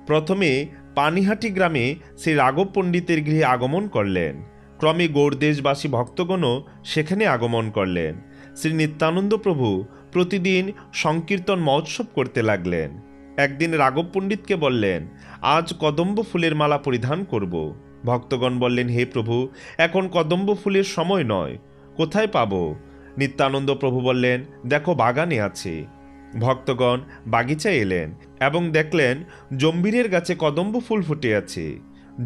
প্রথমে পানিহাটি গ্রামে শ্রী রাঘব পণ্ডিতের গৃহে আগমন করলেন। ক্রমে গৌড়দেশবাসী ভক্তগণও সেখানে আগমন করলেন। শ্রী নিত্যানন্দ প্রভু প্রতিদিন সংকীর্তন মহোৎসব করতে লাগলেন। একদিন রাঘব পণ্ডিতকে বললেন, আজ কদম্ব ফুলের মালা পরিধান করব। ভক্তগণ বললেন, হে প্রভু, এখন কদম্ব ফুলের সময় নয়, কোথায় পাব? নিত্যানন্দ প্রভু বললেন, দেখো বাগানে আছে। ভক্তগণ বাগিচায় এলেন এবং দেখলেন জম্বিরের গাছে কদম্ব ফুল ফুটে আছে।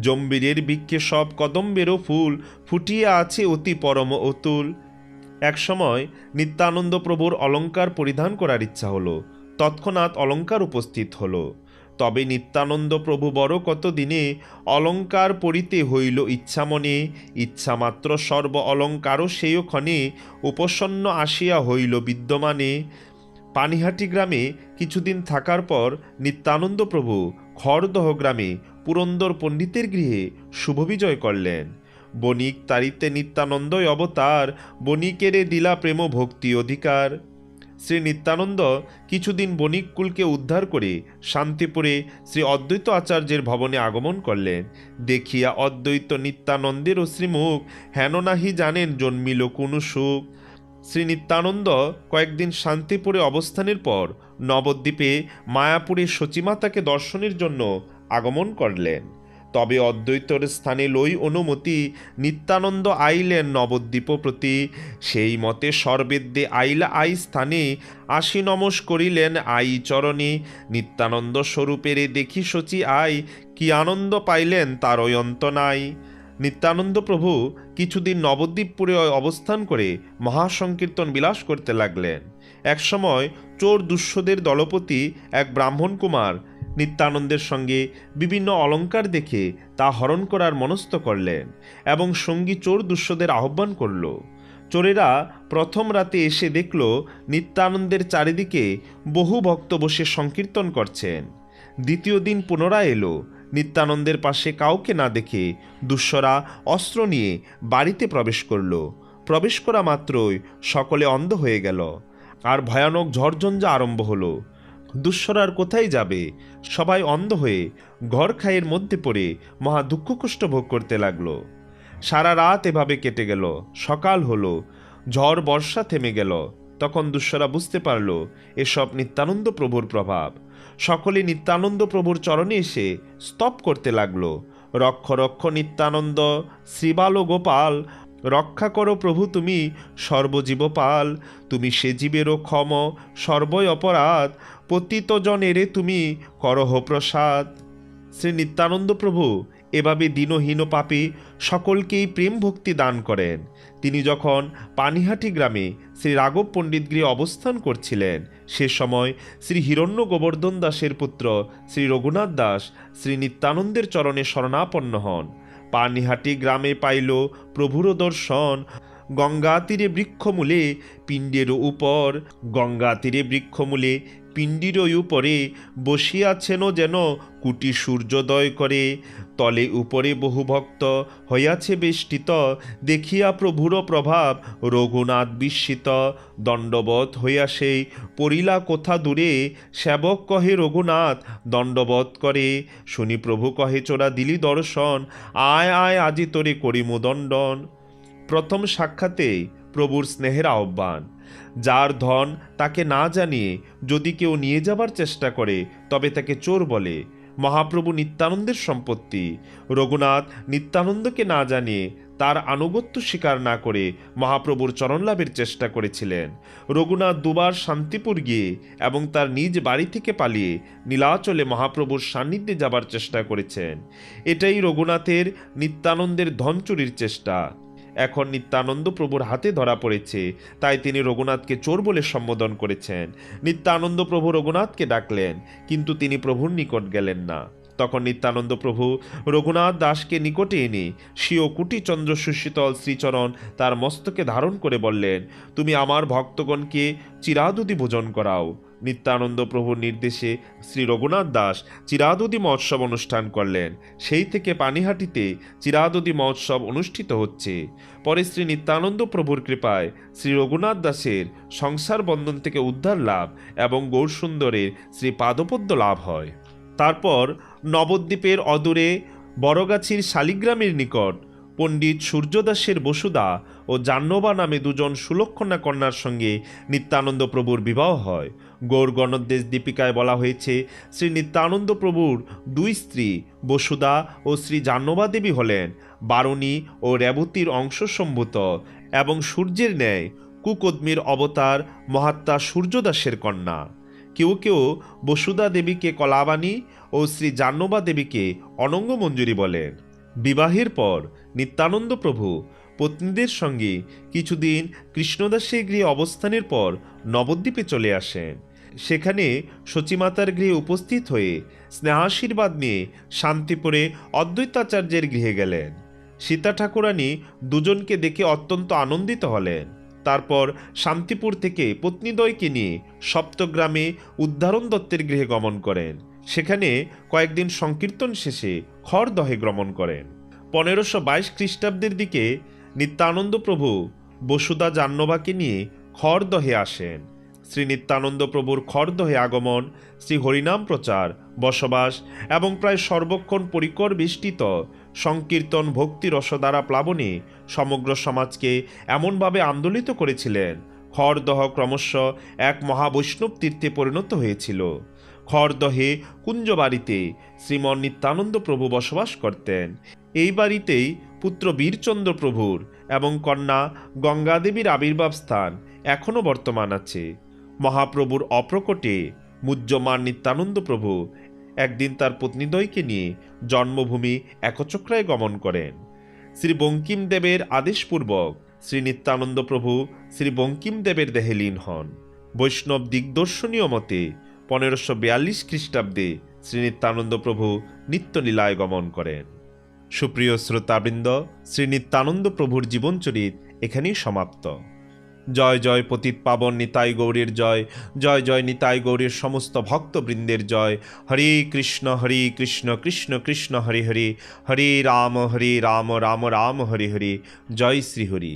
জম্বিরের বৃক্ষে সব কদম্বেরও ফুল ফুটিয়ে আছে অতি পরম অতুল। এক সময় নিত্যানন্দ প্রভুর অলঙ্কার পরিধান করার ইচ্ছা হলো। তৎক্ষণাৎ অলঙ্কার উপস্থিত হলো। তবে নিত্যানন্দ প্রভু বড় কত দিনে অলঙ্কার পরিতে হইল ইচ্ছা মনে, ইচ্ছামাত্র সর্ব অলঙ্কারও সেই ক্ষণে উপসন্ন আসিয়া হইল বিদ্যমানে। পানিহাটি গ্রামে কিছুদিন থাকার পর নিত্যানন্দ প্রভু খড়দহ গ্রামে পুরন্দর পণ্ডিতের গৃহে শুভবিজয় করলেন। বণিক তারিতে নিত্যানন্দই অবতার, বণিকেরে দিলা প্রেম ভক্তি অধিকার। শ্রী নিত্যানন্দ কিছুদিন বণিক কুলকে উদ্ধার করে শান্তিপুরে শ্রী অদ্বৈত আচার্যের ভবনে আগমন করলেন। দেখিয়া অদ্বৈত নিত্যানন্দের শ্রীমুখ, হেন নাহি জানেন জন্মিল কোনো সুখ। শ্রী নিত্যানন্দ কয়েকদিন শান্তিপুরে অবস্থানের পর নবদ্বীপে মায়াপুরে সচিমাতাকে দর্শনের জন্য আগমন করলেন। তবে অদ্বৈতর স্থানে লই অনুমতি, নিত্যানন্দ আইলেন নবদ্বীপ প্রতি। সেই মতে সর্বেদ্যে আইলা আই স্থানে, আসি নমস করিলেন আই চরণে। নিত্যানন্দ স্বরূপেরে দেখি সচি আই, কি আনন্দ পাইলেন তার অন্ত নাই। নিত্যানন্দ প্রভু কিছুদিন নবদ্বীপপুরে অবস্থান করে মহাসংকীর্তন বিলাস করতে লাগলেন। একসময় চোর দুঃসদের দলপতি এক ব্রাহ্মণ কুমার নিত্যানন্দের সঙ্গে বিভিন্ন অলঙ্কার দেখে তা হরণ করার মনস্থ করলেন এবং সঙ্গী চোর দুঃসদের আহ্বান করল। চোরেরা প্রথম রাতে এসে দেখল নিত্যানন্দের চারিদিকে বহু ভক্ত বসে সংকীর্তন করছেন। দ্বিতীয় দিন পুনরায় এলো। নিত্যানন্দের পাশে কাউকে না দেখে দুঃসরা অস্ত্র নিয়ে বাড়িতে প্রবেশ করল। প্রবেশ করা মাত্রই সকলে অন্ধ হয়ে গেল, আর ভয়ানক ঝড়ঝঞ্ঝা আরম্ভ হলো। দুঃসরার কোথায় যাবে? সবাই অন্ধ হয়ে ঘর খাইয়ের মধ্যে পড়ে মহা দুঃখ কষ্ট ভোগ করতে লাগলো। সারা রাত এভাবে কেটে গেল। সকাল হলো, ঝড় বর্ষা থেমে গেল। তখন দুঃসরা বুঝতে পারল এসব নিত্যানন্দ প্রভুর প্রভাব। সকলে নিত্যানন্দ প্রভুর চরণে এসে স্তব করতে লাগলো, রক্ষ রক্ষ নিত্যানন্দ, শ্রীবাল গোপাল, রক্ষা করো প্রভু তুমি সর্বজীবপাল। তুমি সে জীবেরও ক্ষম সর্বই অপরাধ, পতিত জনেরে তুমি করহ প্রসাদ। শ্রী নিত্যানন্দ প্রভু এভাবে দীনহীন পাপী সকলকেই প্রেম ভক্তি দান করেন। তিনি যখন পানিহাটি গ্রামে শ্রী রাঘব পণ্ডিত গৃহে অবস্থান করছিলেন, সে সময় শ্রী হিরণ্য গোবর্ধন দাসের পুত্র শ্রী রঘুনাথ দাস শ্রী নিত্যানন্দের চরণে শরণাপন্ন হন। পানিহাটি গ্রামে পাইল প্রভুর দর্শন। গঙ্গা তীরে বৃক্ষমূলে পিণ্ডের উপর, গঙ্গা তীরে বৃক্ষমূলে পিণ্ডির উপরে বসিয়াছেন যেন কুটি সূর্যোদয় করে। তলে উপরে বহু ভক্ত হইয়াছে বেষ্টিত, দেখিয়া প্রভুর প্রভাব রঘুনাথ বিস্মিত। দণ্ডবৎ হইয়া সেই পড়িলা কোথা দূরে, সেবক কহে রঘুনাথ দণ্ডবৎ করে। শুনি প্রভু কহে চোরা দিলি দর্শন, আয় আয় আজি তোরে করিমু দণ্ডন। প্রথম সাক্ষাতে প্রভুর স্নেহের আহ্বান। যার ধন তাকে না জানিয়ে যদি কেউ নিয়ে যাবার চেষ্টা করে তবে তাকে চোর বলে। মহাপ্রভু নিত্যানন্দের সম্পত্তি। রঘুনাথ নিত্যানন্দকে না জানিয়ে তার আনুগত্য স্বীকার না করে মহাপ্রভুর চরণলাভের চেষ্টা করেছিলেন। রঘুনাথ দুবার শান্তিপুর গিয়ে এবং তার নিজ বাড়ি থেকে পালিয়ে নীলাচলে মহাপ্রভুর সান্নিধ্যে যাবার চেষ্টা করেছেন। এটাই রঘুনাথের নিত্যানন্দের ধন চুরির চেষ্টা। এখন নিত্যানন্দ প্রভুর হাতে ধরা পড়েছে, তাই তিনি রঘুনাথকে চোর বলে সম্বোধন করেছেন। নিত্যানন্দ প্রভু রঘুনাথকে ডাকলেন, কিন্তু তিনি প্রভুর নিকট গেলেন না। তখন নিত্যানন্দ প্রভু রঘুনাথ দাসকে নিকটে এনে স্বীয় কুটি চন্দ্র সুশীতল শ্রীচরণ তার মস্তকে ধারণ করে বললেন, তুমি আমার ভক্তগণকে চিরাদুদি ভোজন করাও। নিত্যানন্দ প্রভুর নির্দেশে শ্রী রঘুনাথ দাস চিরাদুদি মহোৎসব অনুষ্ঠান করলেন। সেই থেকে পানিহাটিতে চিরাদুদি মহোৎসব অনুষ্ঠিত হচ্ছে। পরে শ্রী নিত্যানন্দ প্রভুর কৃপায় শ্রী রঘুনাথ দাসের সংসার বন্ধন থেকে উদ্ধার লাভ এবং গৌরসুন্দরের শ্রী পাদপদ্ম লাভ হয়। তারপর নবদ্বীপের অদূরে বড়গাছির শালিগ্রামের নিকট পণ্ডিত সূর্যদাসের বসুদা ও জাহ্নবা নামে দুজন সুলক্ষণা কন্যার সঙ্গে নিত্যানন্দ প্রভুর বিবাহ হয়। গৌর গণোদ্দেশ দীপিকায় বলা হয়েছে, শ্রী নিত্যানন্দ প্রভুর দুই স্ত্রী বসুদা ও শ্রী জাহ্নবা দেবী হলেন বারুণী ও রেবতীর অংশসম্ভূত এবং সূর্যের ন্যায় কুকদ্মীর অবতার মহাত্মা সূর্যদাসের কন্যা। কেউ কেউ বসুদা দেবীকে কলাবাণী ও শ্রী জাহ্নবা দেবীকে অনঙ্গমঞ্জুরি বলেন। বিবাহের পর নিত্যানন্দ প্রভু পত্নীদের সঙ্গে কিছুদিন কৃষ্ণদাসের গৃহে অবস্থানের পর নবদ্বীপে চলে আসেন। সেখানে সচিমাতার গৃহে উপস্থিত হয়ে স্নেহাশীর্বাদ নিয়ে শান্তিপুরে অদ্বৈতাচার্যের গৃহে গেলেন। সীতা ঠাকুরানী দুজনকে দেখে অত্যন্ত আনন্দিত হলেন। তারপর শান্তিপুর থেকে পত্নীদ্বয়কে নিয়ে সপ্তগ্রামে উদ্ধারণ দত্তের গৃহে গমন করেন। সেখানে কয়েকদিন সংকীর্তন শেষে খড়দহে গমন করেন। 1522 খ্রিস্টাব্দের দিকে নিত্যানন্দ প্রভু বসুদা জাহ্নবাকে নিয়ে খড়দহে আসেন। শ্রী নিত্যানন্দ প্রভুর খড়দহে আগমন, শ্রী হরিনাম প্রচার, বসবাস এবং প্রায় সর্বক্ষণ পরিকর বেষ্টিত সংকীর্তন ভক্তি রসদ্বারা প্লাবনে সমগ্র সমাজকে এমনভাবে আন্দোলিত করেছিলেন, খড়দহ ক্রমশ এক মহাবৈষ্ণব তীর্থে পরিণত হয়েছিল। খড়দহে কুঞ্জবাড়িতে শ্রীমন নিত্যানন্দ প্রভু বসবাস করতেন। এই বাড়িতেই পুত্র বীরচন্দ্র প্রভুর এবং কন্যা গঙ্গাদেবীর আবির্ভাব স্থান এখনও বর্তমান আছে। মহাপ্রভুর অপ্রকটে মুহ্যমান নিত্যানন্দ প্রভু একদিন তার পত্নীদ্বয়কে নিয়ে জন্মভূমি একচক্রায় গমন করেন। শ্রী বঙ্কিমদেবের আদেশপূর্বক শ্রী নিত্যানন্দ প্রভু শ্রী বঙ্কিমদেবের দেহে লীন হন। বৈষ্ণব দিগদর্শনীয় মতে 1542 খ্রিস্টাব্দে শ্রী নিত্যানন্দ প্রভু নিত্যলীলায় গমন করেন। সুপ্রিয় শ্রোতাবৃন্দ, শ্রী নিত্যানন্দ প্রভুর জীবনচরিত এখানেই সমাপ্ত। জয় জয় পতিত পাবন নিতাই গৌরীর জয়, জয় জয় নিতাই গৌরীর সমস্ত ভক্তবৃন্দের জয়। হরে কৃষ্ণ কৃষ্ণ কৃষ্ণ হরে হরে, হরে রাম রাম রাম হরে হরে। জয় শ্রী হরি।